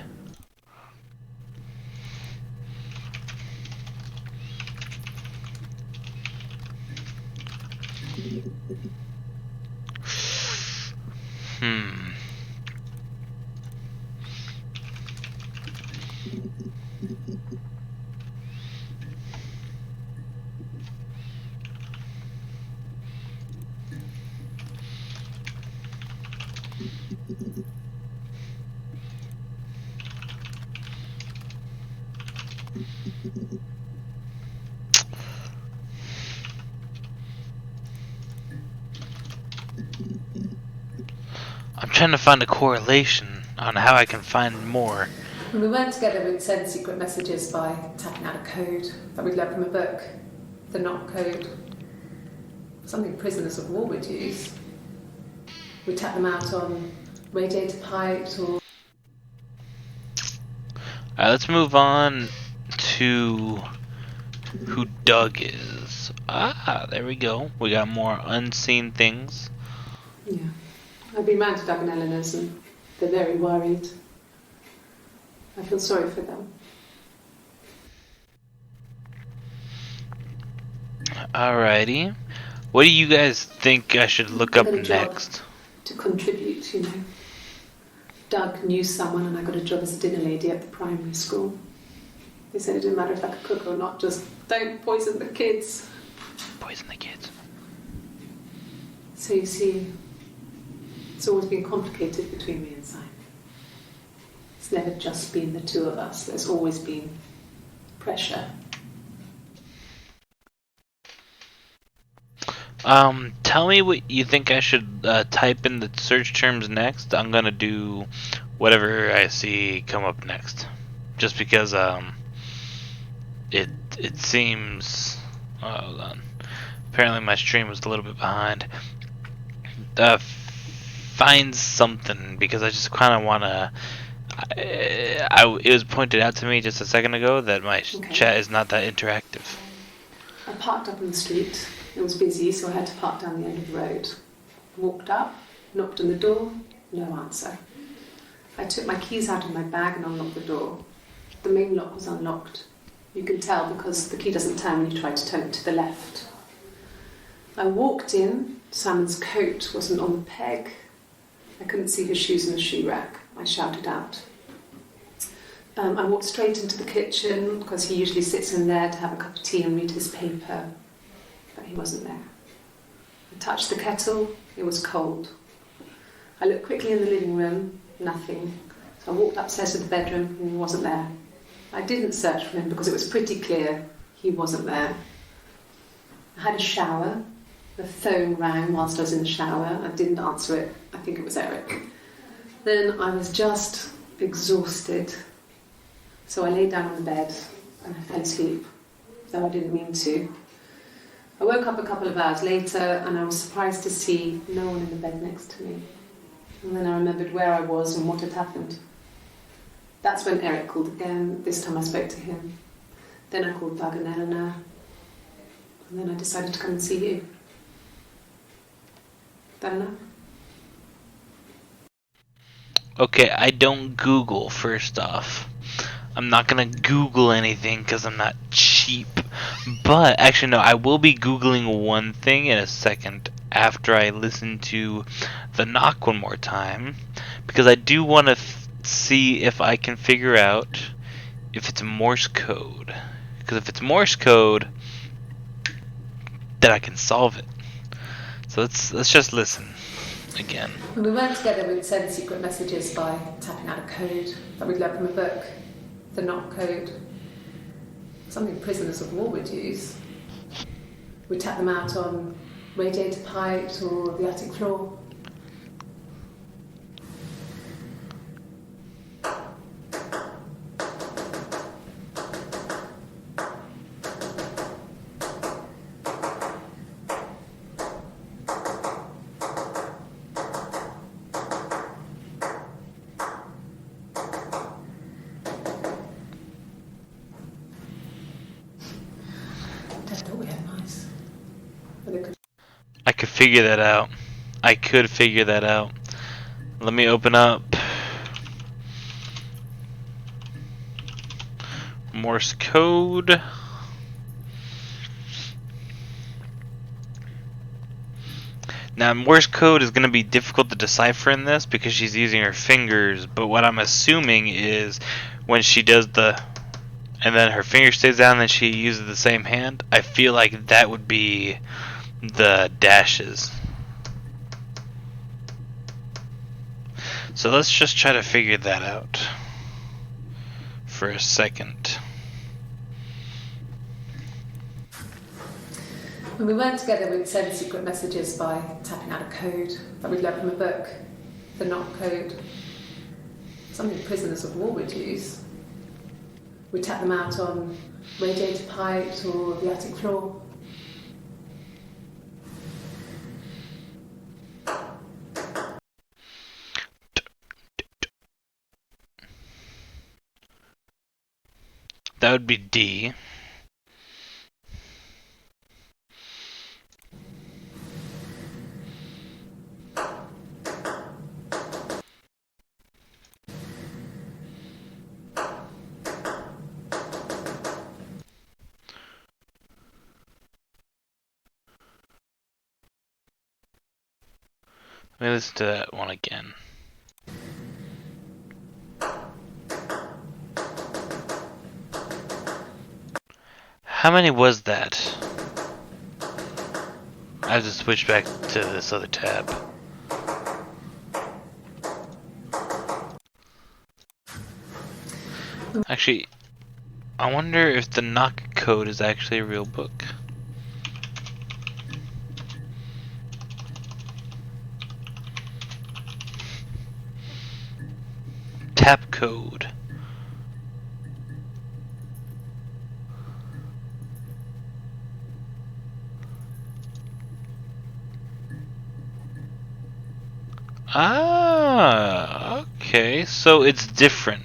Hmm. trying to find a correlation on how I can find more. When we weren't together, we'd send secret messages by tapping out a code that we'd learned from a book, the knock code. Something prisoners of war would use. We'd tap them out on radiator pipes or... Alright, let's move on to who Doug is. Ah, there we go. We got more unseen things. Yeah. I've been round to Doug and Eleanor's and they're very worried. I feel sorry for them. Alrighty. What do you guys think I should look up next? To contribute, you know. Doug knew someone and I got a job as a dinner lady at the primary school. They said it didn't matter if I could cook or not, just don't poison the kids. Poison the kids. So you see, it's always been complicated between me and Simon. It's never just been the two of us. There's always been pressure. Tell me what you think I should type in the search terms next. I'm gonna do whatever I see come up next. Just because it seems, oh, hold on. Apparently my stream was a little bit behind. Find something, because I just kind of want to. It was pointed out to me just a second ago that my chat is not that interactive. I parked up on the street. It was busy, so I had to park down the end of the road. Walked up, knocked on the door, no answer. I took my keys out of my bag and unlocked the door. The main lock was unlocked. You can tell because the key doesn't turn when you try to turn it to the left. I walked in. Simon's coat wasn't on the peg. I couldn't see his shoes in the shoe rack. I shouted out. I walked straight into the kitchen because he usually sits in there to have a cup of tea and read his paper. But he wasn't there. I touched the kettle, it was cold. I looked quickly in the living room, nothing. So I walked upstairs to the bedroom and he wasn't there. I didn't search for him because it was pretty clear he wasn't there. I had a shower. The phone rang whilst I was in the shower. I didn't answer it. I think it was Eric. Then I was just exhausted. So I lay down on the bed and I fell asleep, though I didn't mean to. I woke up a couple of hours later and I was surprised to see no one in the bed next to me. And then I remembered where I was and what had happened. That's when Eric called again. This time I spoke to him. Then I called Doug and Eleanor. And then I decided to come and see you. That enough? Okay, I don't Google, first off. I'm not gonna Google anything because I'm not cheap. But, actually no, I will be Googling one thing in a second after I listen to the knock one more time. Because I do want to see if I can figure out if it's Morse code. Because if it's Morse code, then I can solve it. So let's just listen again. When we weren't together, we'd send secret messages by tapping out a code that we'd learned from a book, the knock code. Something prisoners of war would use. We'd tap them out on radiator pipes or the attic floor. I could figure that out. I could figure that out. Let me open up Morse code. Now, Morse code is going to be difficult to decipher in this because she's using her fingers, but what I'm assuming is when she does the, and then her finger stays down and then she uses the same hand, I feel like that would be the dashes. So let's just try to figure that out for a second. When we weren't together, we'd send secret messages by tapping out a code that we'd learned from a book, the knock code, something prisoners of war would use. We tap them out on radiator pipes or the attic floor. That would be D. Let me listen to that one again. How many was that? I have to switch back to this other tab. Actually, I wonder if the knock code is actually a real book. Tap code. Ah, okay, so it's different.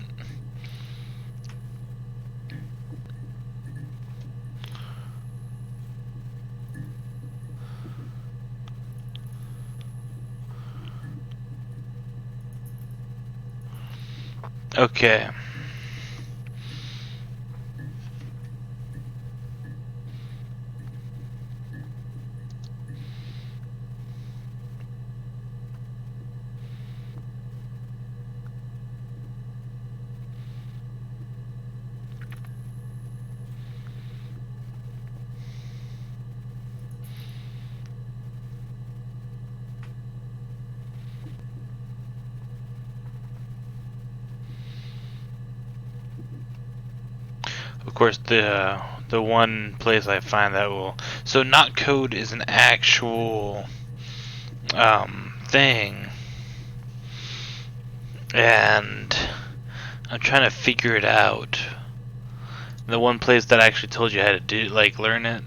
Okay. Of course, the one place I find that will... So not code is an actual thing. And I'm trying to figure it out. The one place that actually told you how to do, like, learn it.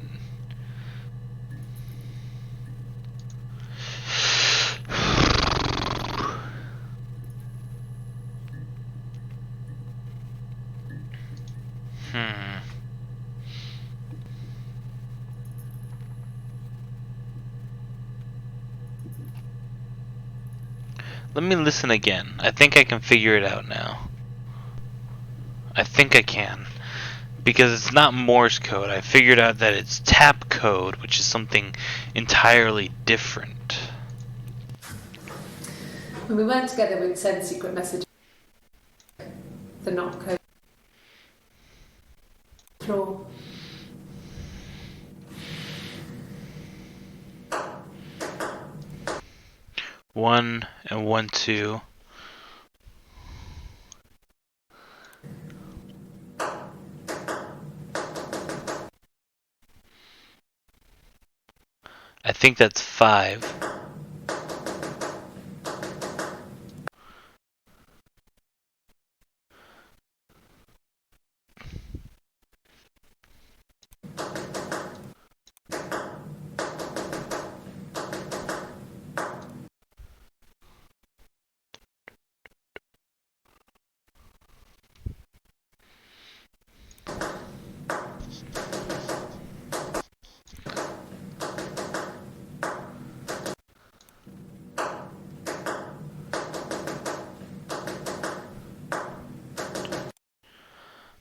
Let me listen again. I think I can figure it out now. I think I can. Because it's not Morse code. I figured out that it's tap code, which is something entirely different. When we weren't together, we'd send secret messages. The knock code. Floor. One and 1, 2. I think that's 5.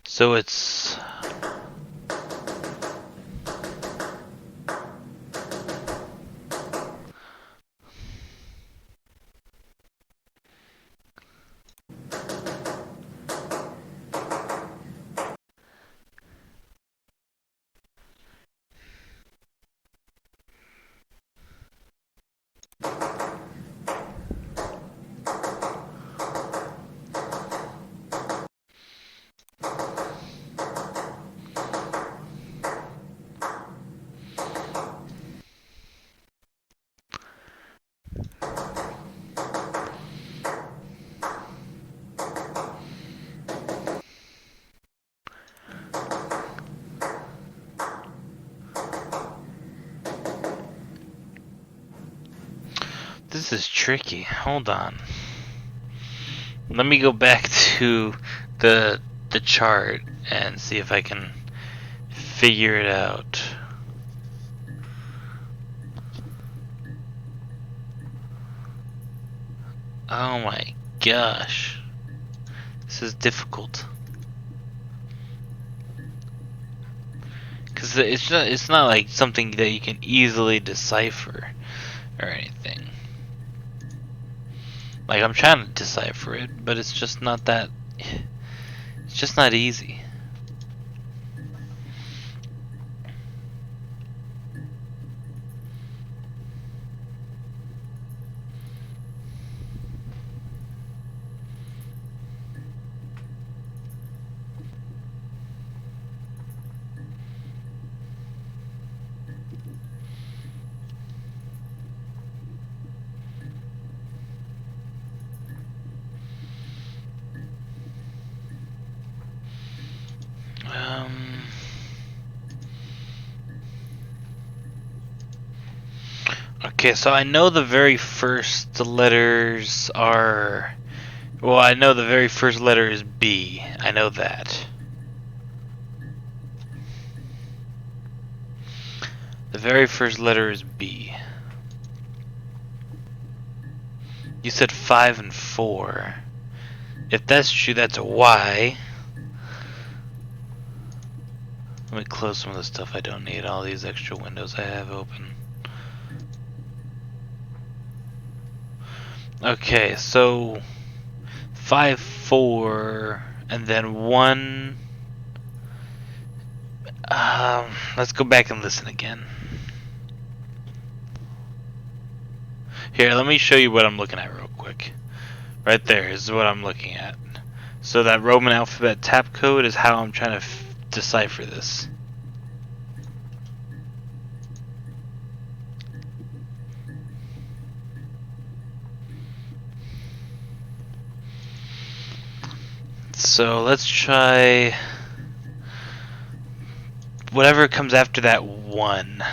So it's... this is tricky. Hold on. Let me go back to the chart and see if I can figure it out. Oh my gosh. This is difficult. Cuz it's not like something that you can easily decipher or anything. Like, I'm trying to decipher it, but it's just not that... It's just not easy. Okay, so I know the very first letters are... Well, I know the very first letter is B. I know that. The very first letter is B. You said 5 and 4. If that's true, that's a Y. Let me close some of the stuff I don't need, all these extra windows I have open. Okay, so 5, 4, and then 1. Let's go back and listen again. Here, let me show you what I'm looking at real quick. Right there is what I'm looking at. So that Roman alphabet tap code is how I'm trying to decipher this. So let's try whatever comes after that 1.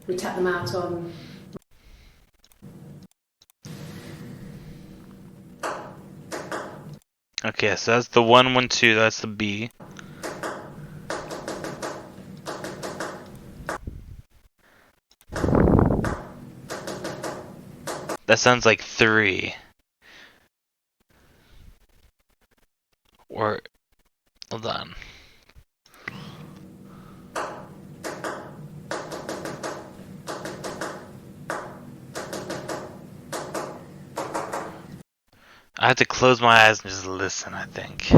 We tap them out on. Okay, so that's the 1, 1, 2, that's the B. That sounds like 3. Or, hold on. I have to close my eyes and just listen, I think.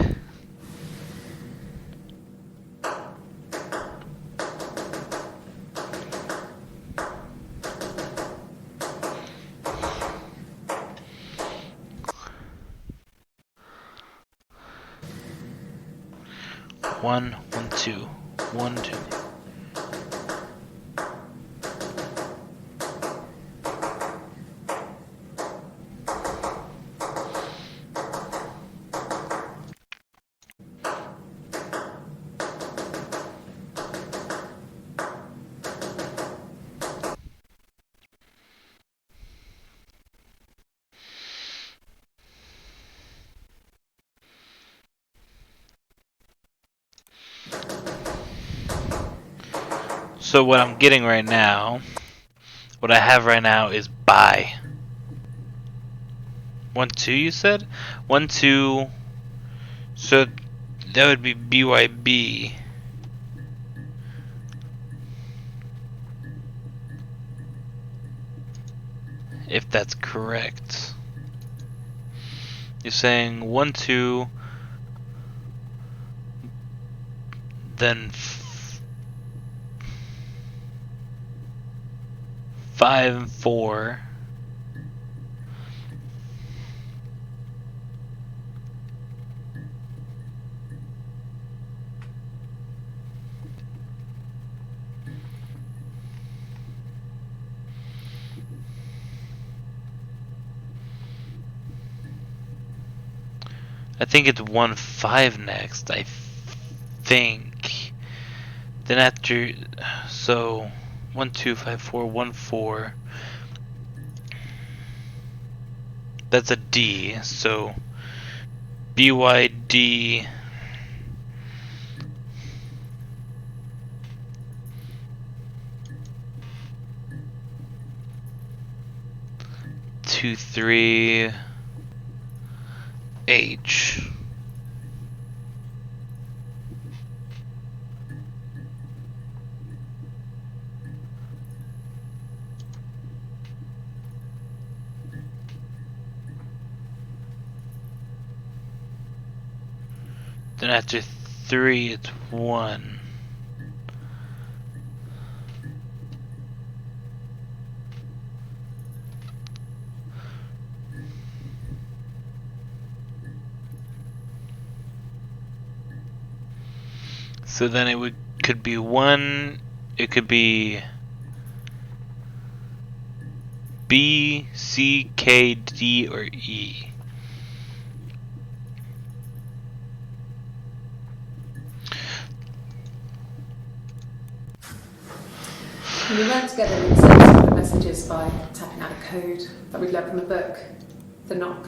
One, 1, 2, 1, 2. So what I'm getting right now, what I have right now is by. 1, 2 you said? 1, 2, so that would be BYB. If that's correct. You're saying 1, 2, then 5 and 4. I think it's 1, 5 next, I think. Then after, so 125414. That's a D, so BYD. Two three H. Then after 3, it's 1. So then it could be 1. It could be B, C, K, D, or E. We learned together we'd send secret messages by tapping out a code that we'd learned from a book, the knock.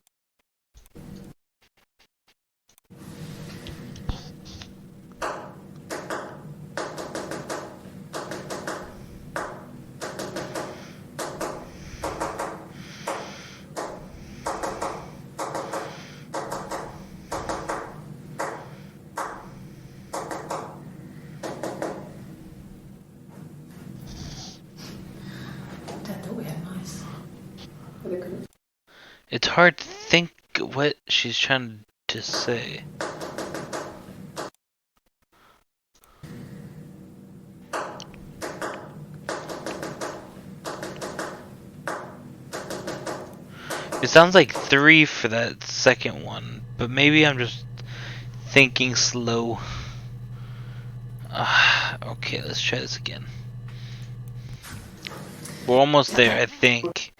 Dad thought we had mice, but they couldn't. It's hard to think what she's trying to say. It sounds like 3 for that second one, but maybe I'm just thinking slow. Okay, let's try this again. We're almost there, I think.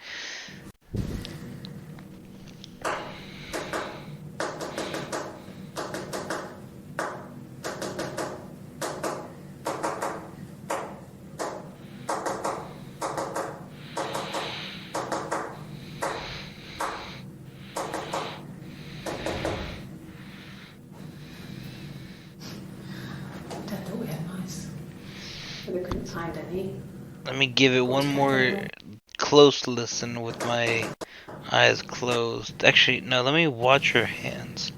Dad thought we had mice, but they couldn't find any. Let me give it one more close listen with my eyes closed. Actually, no, let me watch her hands.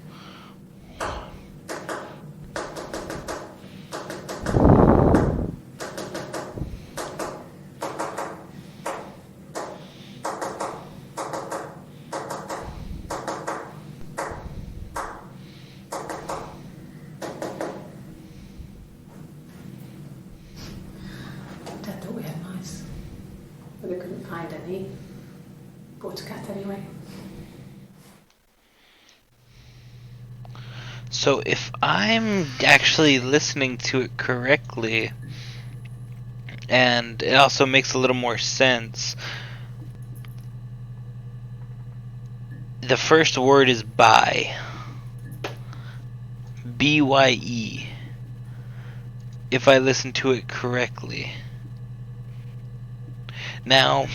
Dad thought we had mice, but they couldn't find any. Bought a cat anyway. So if I'm actually listening to it correctly, and it also makes a little more sense, the first word is by. B-Y-E. If I listen to it correctly. Now,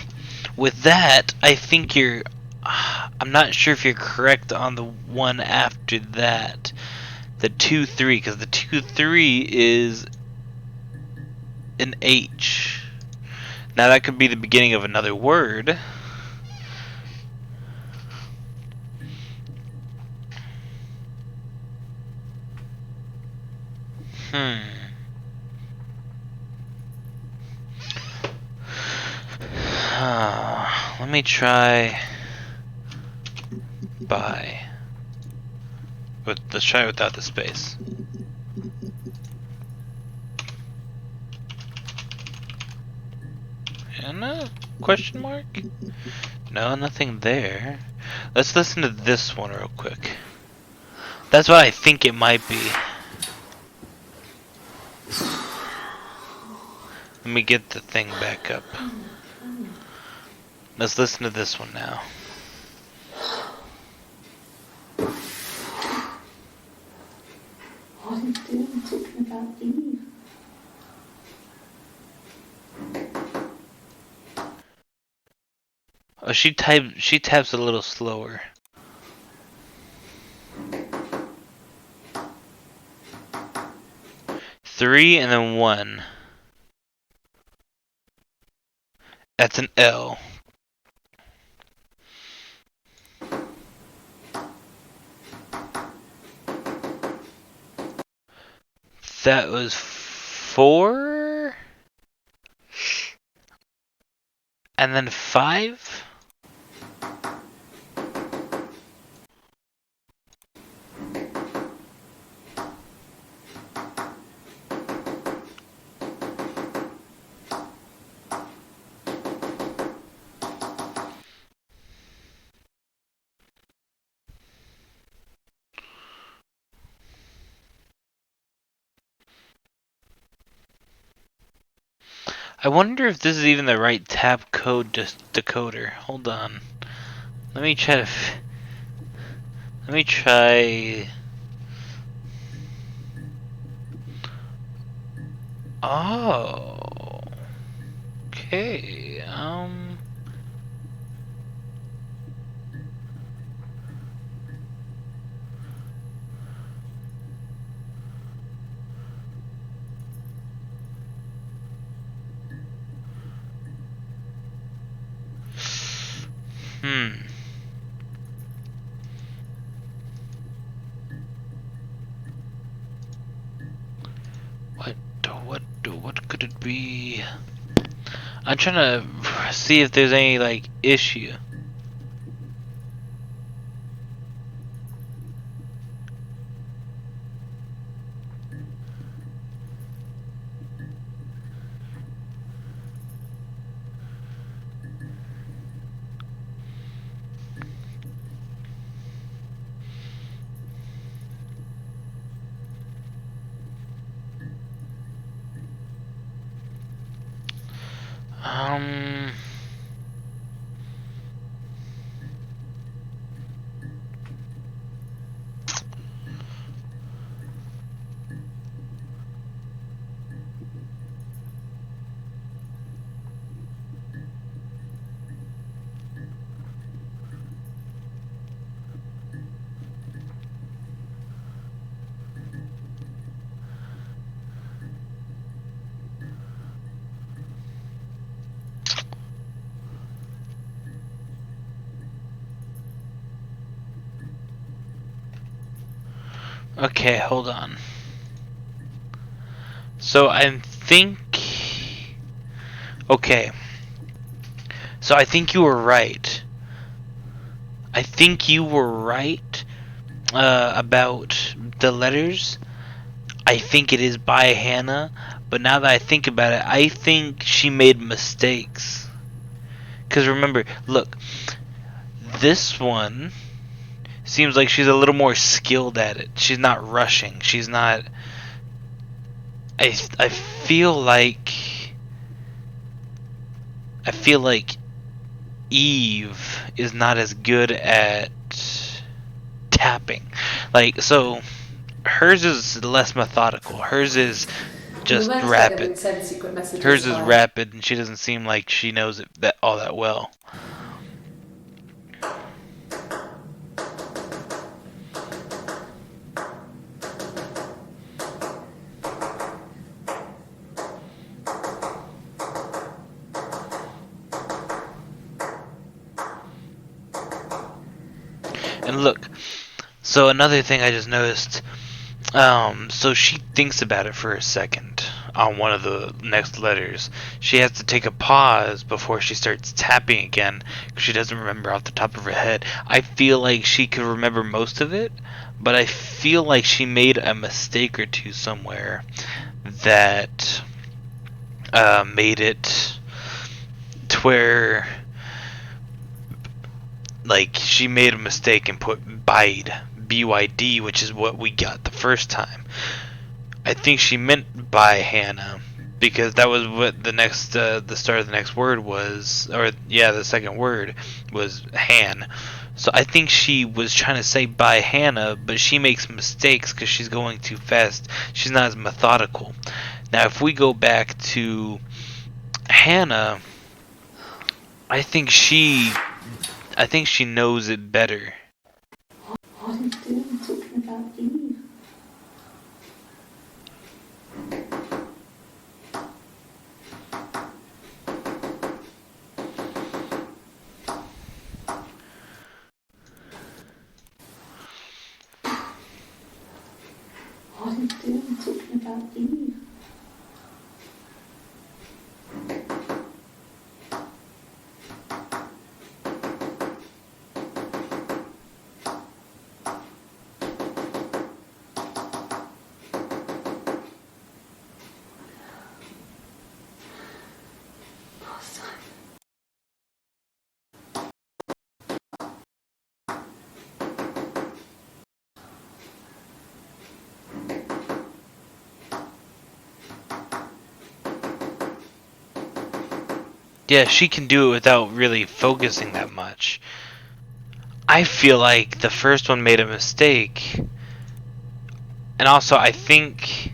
with that, I think you're... I'm not sure if you're correct on the one after that. The 2-3, because the 2-3 is an H. Now that could be the beginning of another word. Let me try by. But let's try it without the space. And a question mark? No, nothing there. Let's listen to this one real quick. That's what I think it might be. Let me get the thing back up. Let's listen to this one now. What are you doing talking about Eve? Oh, she taps a little slower. Three and then one. That's an L. That was 4 and then 5. I wonder if this is even the right tab code decoder. Hold on. Let me try to. Let me try. Oh. Okay. Hmm. What could it be? I'm trying to see if there's any like issue. Um. Okay, hold on. So I think. Okay. So I think you were right. I think you were right about the letters. I think it is by Hannah, but now that I think about it, I think she made mistakes. Because remember, look, this one seems like she's a little more skilled at it. She's not rushing. She's not. I feel like. I feel like Eve is not as good at tapping. Like, so hers is less methodical. Hers is just The Wednesday rapid. didn't send secret messages Hers is by- rapid, and she doesn't seem like she knows it that all that well. And look, so another thing I just noticed. So she thinks about it for a second on one of the next letters. She has to take a pause before she starts tapping again because she doesn't remember off the top of her head. I feel like she could remember most of it, but I feel like she made a mistake or two somewhere that made it to where, like, she made a mistake and put bide, BYD, which is what we got the first time. I think she meant by Hannah because that was what the next, the start of the next word was, or yeah, the second word was Han. So I think she was trying to say by Hannah, but she makes mistakes because she's going too fast. She's not as methodical. Now, if we go back to Hannah, I think she I think she knows it better. What are you doing talking about Eve? What are you doing talking about Eve? Poor Simon. Yeah, she can do it without really focusing that much. I feel like the first one made a mistake. And also, I think...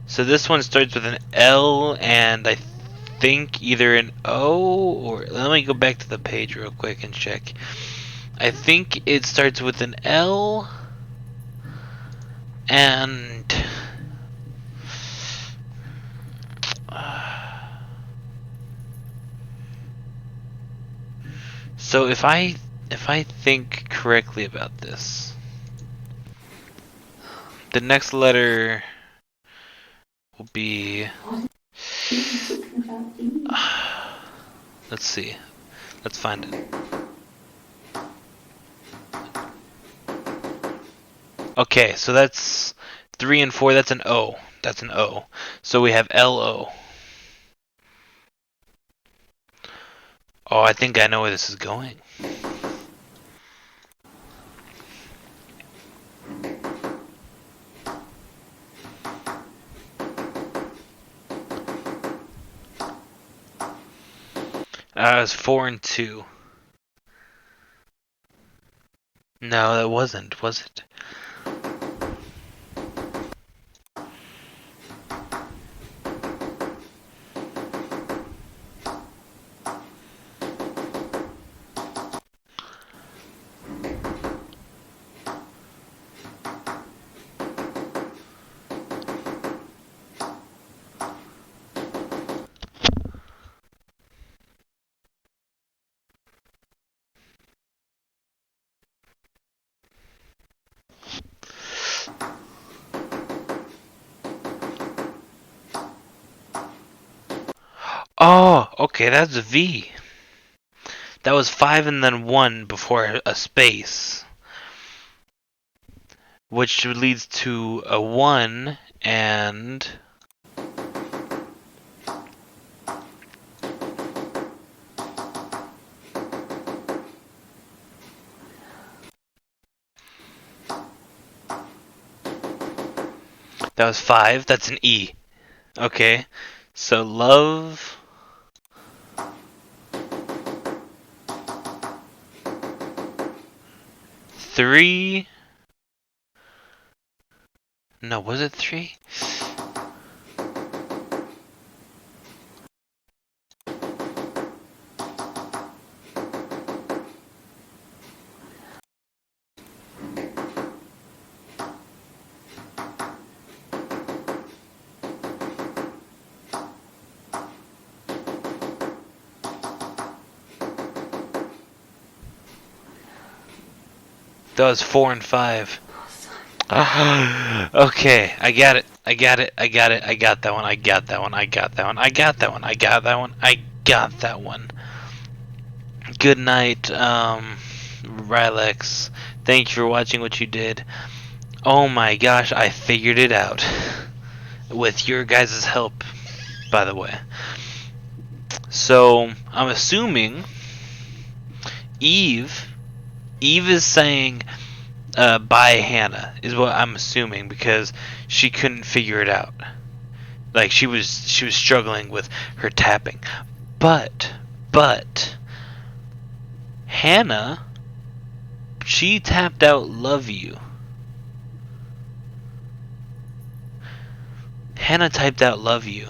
So this one starts with an L, and I think either an O, or... Let me go back to the page real quick and check. I think it starts with an L, and... So if I think correctly about this, the next letter will be... Talking about Eve. Let's see. Let's find it. Okay, so that's 3 and 4. That's an O. That's an O. So we have LO. Oh, I think I know where this is going. It was 4 and 2. No, that wasn't, was it? Oh, okay, that's a V. That was 5 and then 1 before a space. Which leads to a 1 and... That was 5, that's an E. Okay, so love... Three... No, was it 3? That was 4 and 5. Okay, I got it. I got it. I got it. I got that one. I got that one. I got that one. I got that one. I got that one. I got that one. Good night, Rylex. Thank you for watching what you did. Oh my gosh, I figured it out. With your guys' help, by the way. So, I'm assuming Eve is saying by Hannah is what I'm assuming, because she couldn't figure it out. Like she was struggling with her tapping. But Hannah, she tapped out love you. Hannah typed out love you.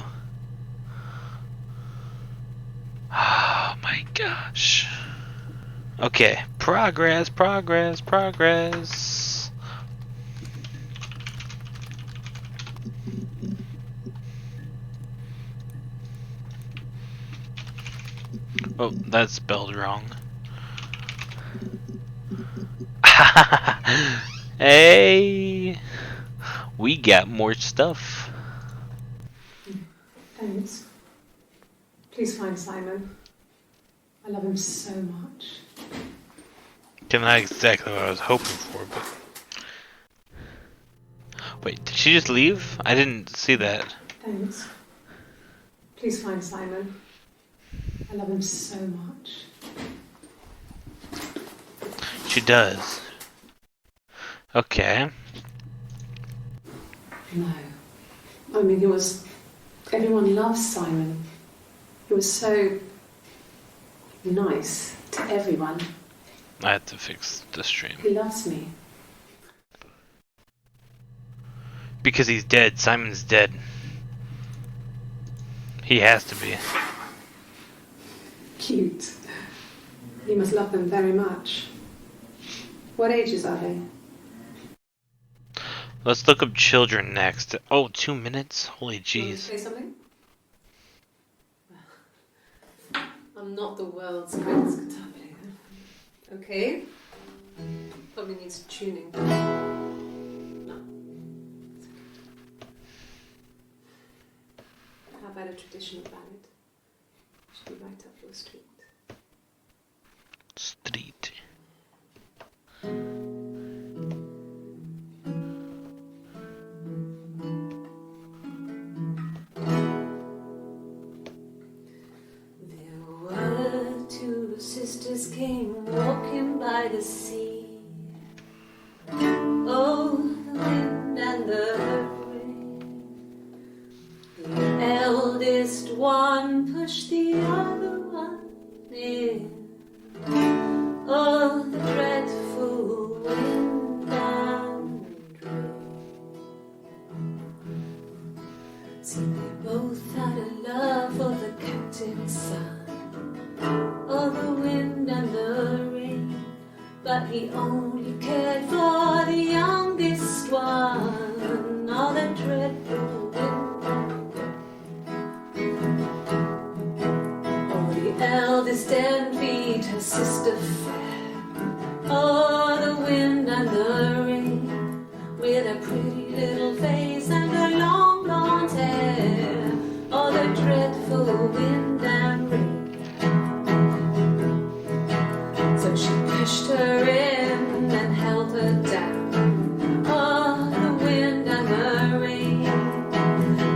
Oh my gosh. Okay, progress, progress, progress. Oh, that's spelled wrong. Hey, we got more stuff. Thanks. Please find Simon. I love him so much. Not exactly what I was hoping for, but... Wait, did she just leave? I didn't see that. Thanks. Please find Simon. I love him so much. She does. Okay. No. I mean, everyone loves Simon. He was so nice to everyone. I had to fix the stream. He loves me. Because he's dead. Simon's dead. He has to be. Cute. He must love them very much. What ages are they? Let's look up children next. Oh, 2 minutes? Holy Do you want to jeez. say something? I'm not the world's greatest guitar player. Okay. Probably needs tuning. No. How about a traditional ballad? Should be right up your street. Street. There were two sisters came walking by the sea. Oh, the wind and the rain. The eldest one pushed the other one in. Oh, the dreadful wind and rain. See, they both had a love for the captain's son. Oh, the wind and the rain. But he only cared for the youngest one. Oh, the dreadful wind and rain. Oh, the eldest envied her sister fair. Oh, the wind and the rain. With a pretty little face and her long blonde hair. Oh, the dreadful wind and rain. So she pushed her in and held her down. Oh, the wind and the rain.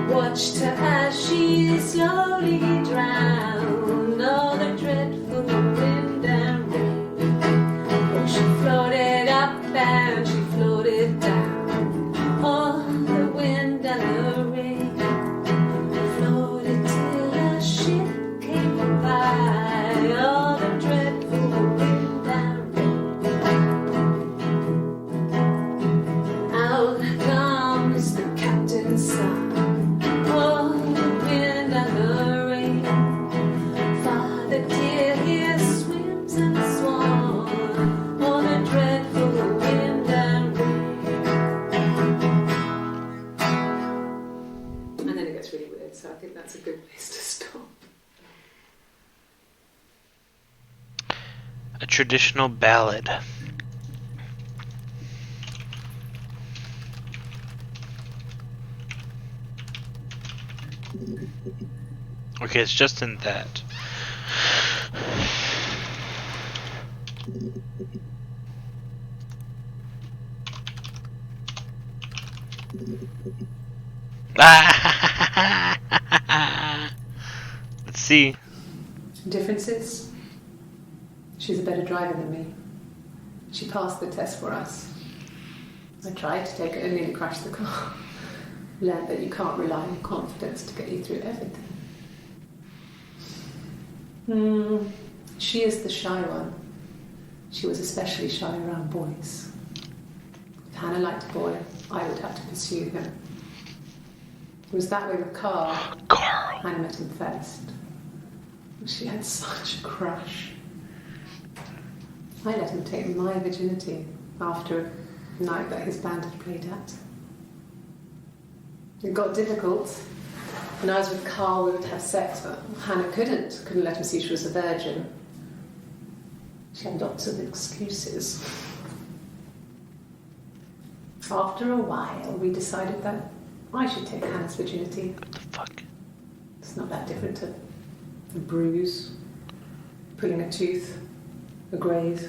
Watched her as she slowly drowned. Oh, the dreadful wind and rain. Oh, she floated up and she floated down. Oh, the wind and the rain. Floated till a ship came by. Oh, the dreadful wind and rain. Out comes the captain's son. Oh, the wind and the rain. Father dear, here swims and swan. Oh, the dreadful wind and rain. And then it gets really weird, so I think that's a good place to stop. A traditional ballad. Okay, it's just in that. Let's see. Differences? She's a better driver than me. She passed the test for us. I tried to take it and nearly crashed the car. Learned that you can't rely on confidence to get you through everything. She is the shy one. She was especially shy around boys. If Hannah liked a boy, I would have to pursue him. It was that way with Carl. Carl. Hannah met him first. She had such a crush. I let him take my virginity after a night that his band had played at. It got difficult. When I was with Carl, we would have sex, but Hannah couldn't let him see she was a virgin. She had lots of excuses. After a while, we decided that I should take Hannah's virginity. What the fuck? It's not that different to a bruise, pulling a tooth, a graze.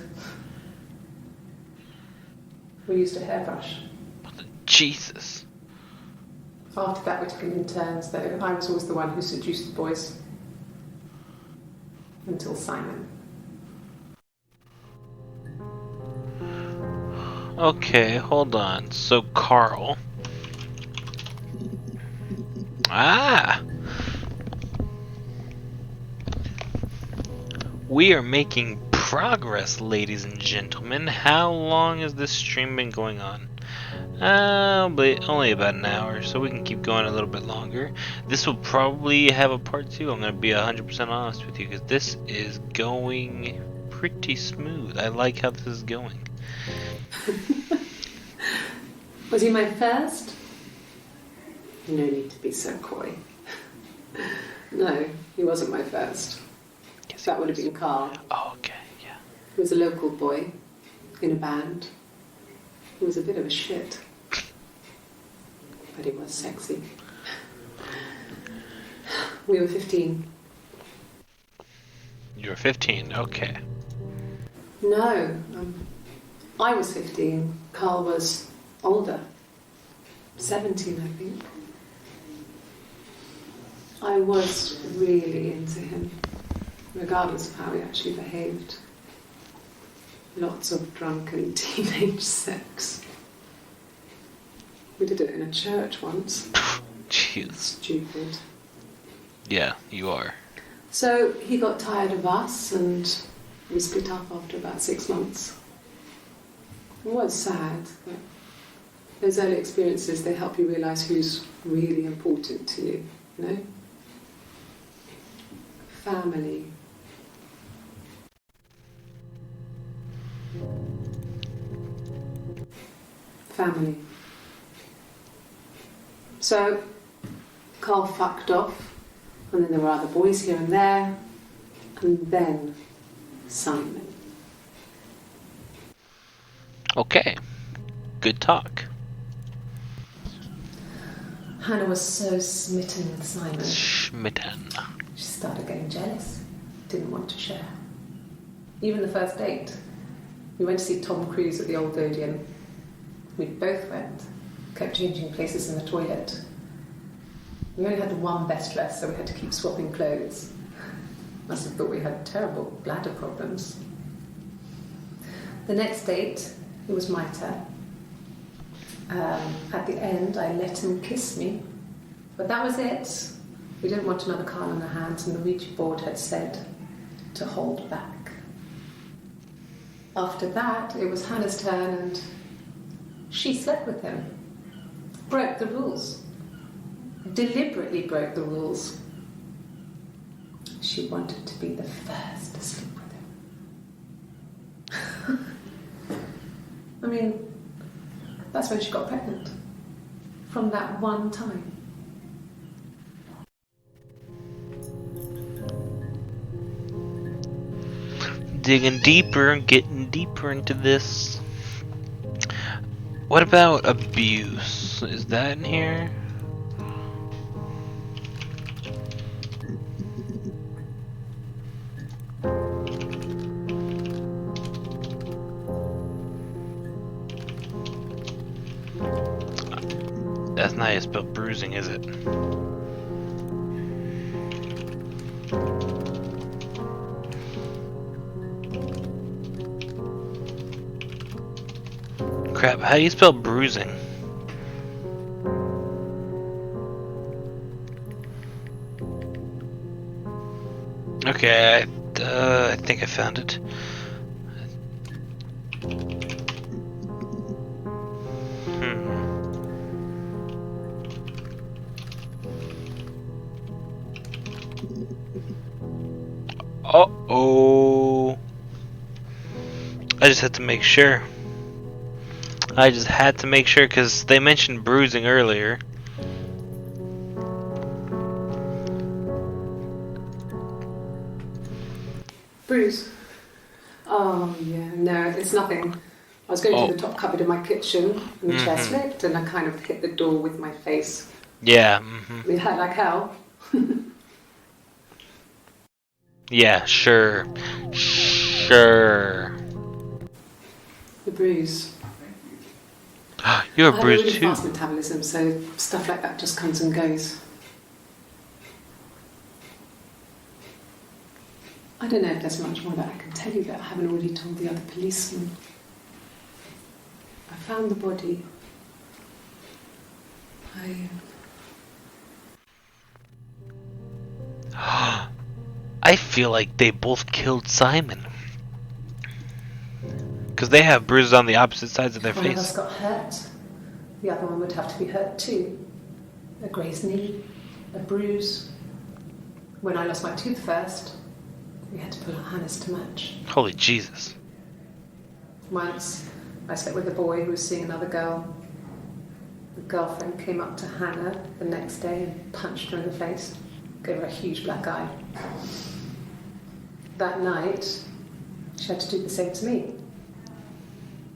We used a hairbrush. Jesus. After that, we took it in turns, though. I was always the one who seduced the boys. Until Simon. Okay, hold on. So Carl. Ah! We are making progress, ladies and gentlemen. How long has this stream been going on? But only about an hour, so we can keep going a little bit longer. This will probably have a part 2. I'm going to be 100% honest with you, because this is going pretty smooth. I like how this is going. Was he my first? No need to be so coy. No, he wasn't my first. Yes, That would have been Carl. Oh, okay, yeah. He was a local boy in a band. He was a bit of a shit. But he was sexy. We were 15. You were 15, okay. No, I was 15. Carl was older. 17, I think. I was really into him, regardless of how he actually behaved. Lots of drunken teenage sex. We did it in a church once. Jeez. Stupid. Yeah, you are. So he got tired of us and we split up after about 6 months. It was sad, but those early experiences, they help you realise who's really important to you, you know? Family. Family. So, Carl fucked off, and then there were other boys here and there, and then Simon. Okay. Good talk. Hannah was so smitten with Simon. Schmitten. She started getting jealous, didn't want to share. Even the first date, we went to see Tom Cruise at the Old Odeon. We both went, kept changing places in the toilet. We only had one best dress, so we had to keep swapping clothes. Must have thought we had terrible bladder problems. The next date, it was my turn. At the end, I let him kiss me, but that was it. We didn't want another Carl in our hands, and the Ouija board had said to hold back. After that, it was Hannah's turn, and she slept with him. Broke the rules. Deliberately broke the rules. She wanted to be the first to sleep with him. I mean, that's when she got pregnant. From that one time. Digging deeper and getting deeper into this. What about abuse? Is that in here? That's not how you spell bruising, is it? Crap, how do you spell bruising? Okay, I think I found it. Uh-oh. I just had to make sure. I just had to make sure because they mentioned bruising earlier. Bruise. Oh, yeah, no, it's nothing. I was going to the top cupboard in my kitchen, and the chair slipped, and I kind of hit the door with my face. Yeah. It hurt like hell. Yeah, sure. Sure. The bruise. You have I have a bruised really too. fast metabolism, so stuff like that just comes and goes. I don't know if there's much more that I can tell you that I haven't already told the other policemen. I found the body. I feel like they both killed Simon. Because they have bruises on the opposite sides of their One of us face. got hurt. The other one would have to be hurt too. A grazed knee, a bruise. When I lost my tooth first, we had to pull our harness to match. Holy Jesus. Once, I slept with a boy who was seeing another girl. The girlfriend came up to Hannah the next day and punched her in the face, gave her a huge black eye. That night, she had to do the same to me.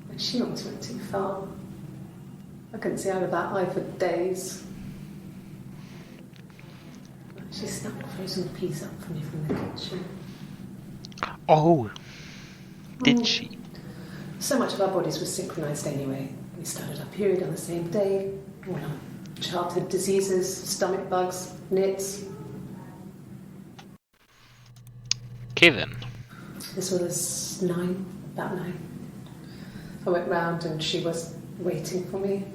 And she almost went too far. I couldn't see out of that eye for days. She snapped a frozen piece up for me from the kitchen. Oh. Did she? So much of our bodies was synchronized anyway. We started our period on the same day. Went on childhood diseases, stomach bugs, nits. Okay then. This was about 9. I went round and she was waiting for me.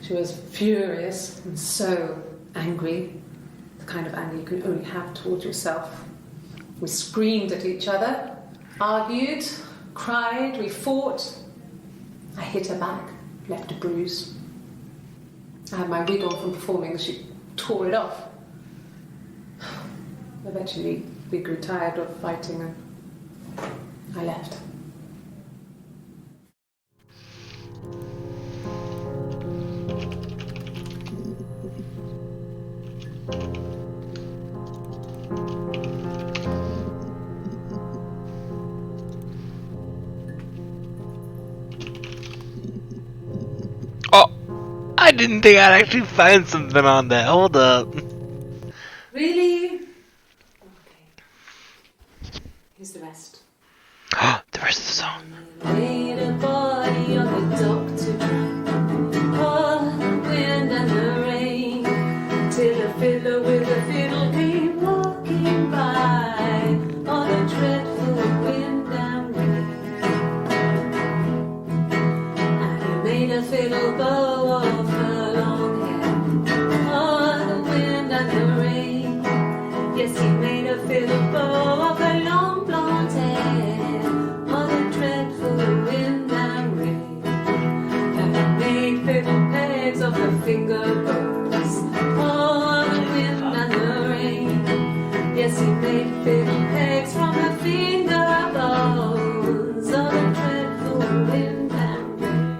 She was furious and so angry. The kind of anger you can only have towards yourself. We screamed at each other, argued, cried, we fought. I hit her back, left a bruise. I had my wig on from performing, she tore it off. Eventually, we grew tired of fighting and I left. Oh, I didn't think I'd actually find something on that. Hold up. Really? Okay. Here's the rest. The rest of the song. Laid a body on the dock to dry. Oh, the wind and the rain. Till a fiddler with a fiddle came walking by. Oh, the dreadful wind and rain. And he made a fiddle bow of her long hair. Oh, the wind and the rain. Yes, he made a fiddle bow of her long blonde hair. Oh, the dreadful wind and rain. And he made fiddle pegs of her finger bows. Oh, the wind and the rain. Yes, he made fiddle pegs from her finger bows. Oh, the dreadful wind and rain.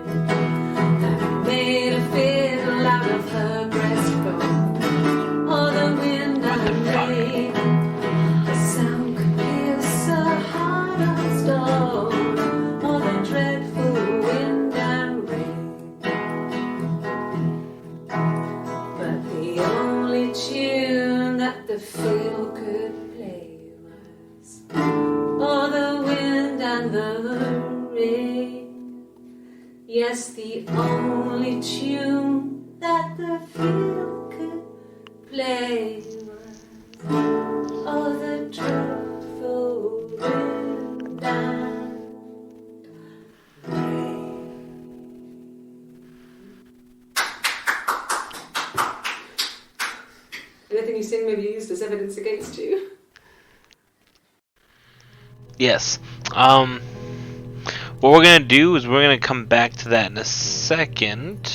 And he made a fiddle out of her breastbone. Oh, the wind and the rain. The sound could pierce a heart of stone. Oh, the dreadful wind and rain. But the only tune that the fiddle could play was oh, the wind and the rain. Yes, the only tune that the fiddle could play was oh, the dreadful wind and rain. Anything you sing may be used as evidence against you. Yes. What we're gonna do is we're gonna come back to that in a second.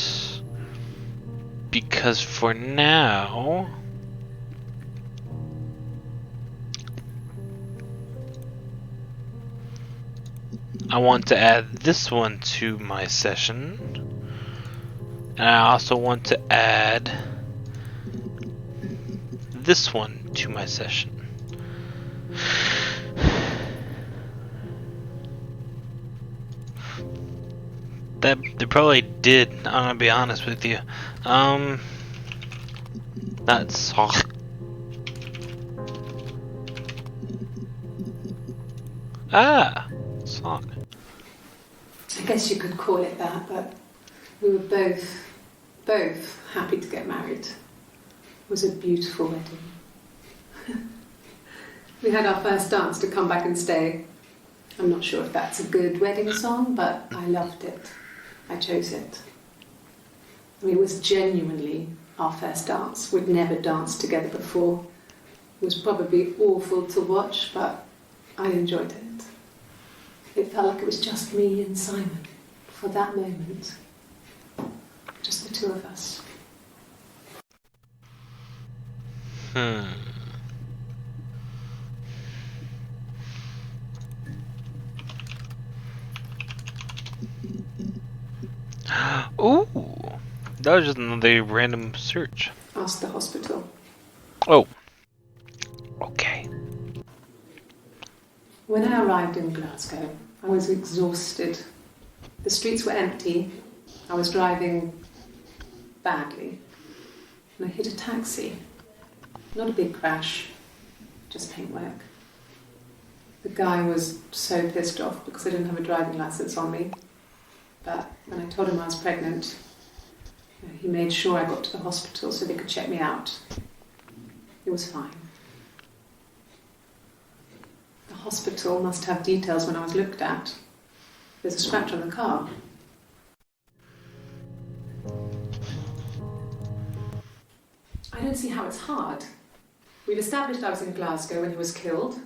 Because for now... I want to add this one to my session. And I also want to add this one to my session. That they probably did, I'm gonna be honest with you. Not sock. Ah, sock. I guess you could call it that, but we were both happy to get married. It was a beautiful wedding. We had our first dance to Come Back and Stay. I'm not sure if that's a good wedding song, but I loved it. I chose it. I mean, it was genuinely our first dance. We'd never danced together before. It was probably awful to watch, but I enjoyed it. It felt like it was just me and Simon for that moment. Just the two of us. Ooh, that was just another random search. Ask the hospital. Oh, okay. When I arrived in Glasgow, I was exhausted. The streets were empty. I was driving badly. And I hit a taxi. Not a big crash, just paintwork. The guy was so pissed off because I didn't have a driving license on me. But when I told him I was pregnant, he made sure I got to the hospital so they could check me out. It was fine. The hospital must have details when I was looked at. There's a scratch on the car. I don't see how it's hard. We've established I was in Glasgow when he was killed.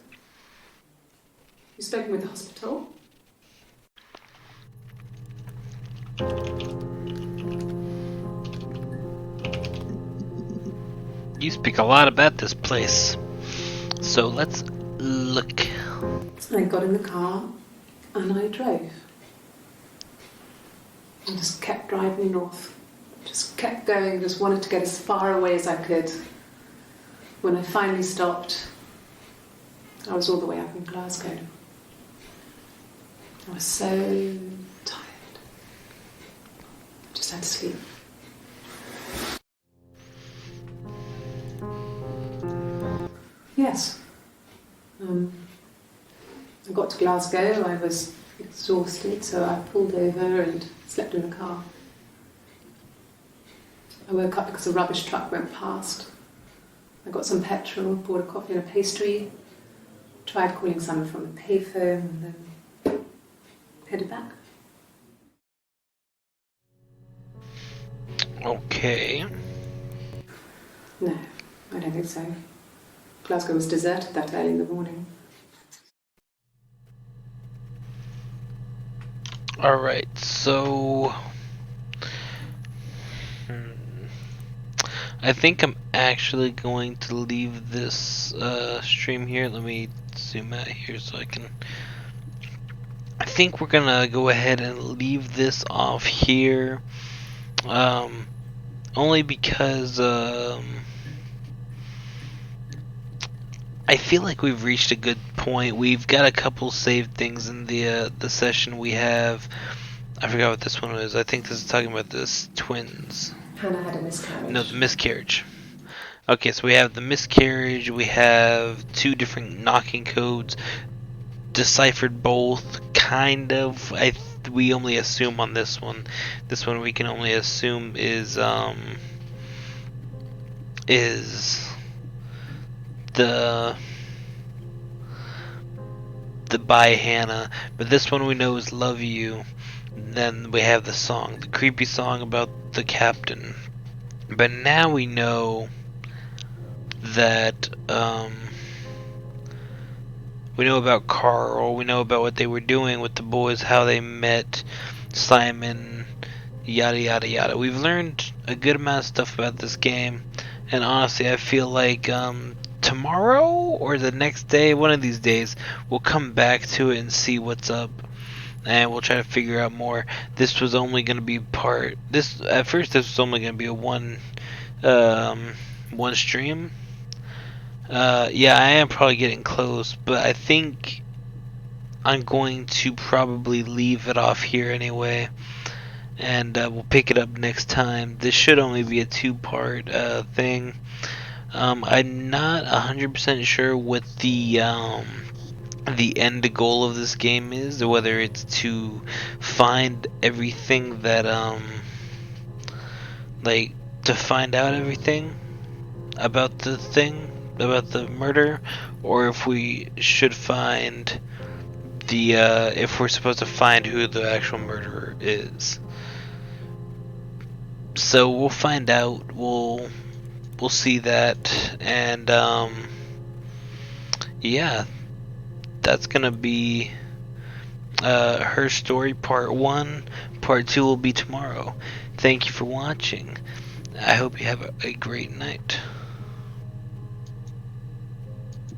You've spoken with the hospital? You speak a lot about this place. So let's look. I got in the car and I drove. I just kept driving north. Just kept going, just wanted to get as far away as I could. When I finally stopped, I was all the way up in Glasgow. I was so tired. I just had to sleep. Yes. I got to Glasgow, I was exhausted, so I pulled over and slept in the car. I woke up because a rubbish truck went past. I got some petrol, bought a coffee and a pastry, tried calling someone from the payphone, and then headed back. Okay. No, I don't think so. Glasgow was deserted that early in the morning. Alright, so I think I'm actually going to leave this stream here. Let me zoom out here so I can. I think we're gonna go ahead and leave this off here, only because I feel like we've reached a good point. We've got a couple saved things in the session we have. I forgot what this one was. I think this is talking about this twins. Hannah had a miscarriage. No, the miscarriage. Okay, so we have the miscarriage. We have two different knocking codes, deciphered both, kind of. We only assume on this one. This one we can only assume is the by Hannah, but this one we know is Love You. Then we have the song, the creepy song about the captain. But now we know that we know about Carl, we know about what they were doing with the boys, how they met Simon, yada yada yada. We've learned a good amount of stuff about this game, and honestly I feel like tomorrow or the next day, one of these days, we'll come back to it and see what's up. and we'll try to figure out more. This was only going to be at first this was only going to be a one stream. Yeah, I am probably getting close, but I think I'm going to probably leave it off here anyway, and we'll pick it up next time. This should only be a 2-part thing. I'm not 100% sure what the end goal of this game is, or whether it's to find everything that like to find out everything about the murder, or if we should find the if we're supposed to find who the actual murderer is. So we'll find out. We'll see that, and yeah, that's gonna be Her Story Part 1. Part 2 will be tomorrow. Thank you for watching. I hope you have a great night.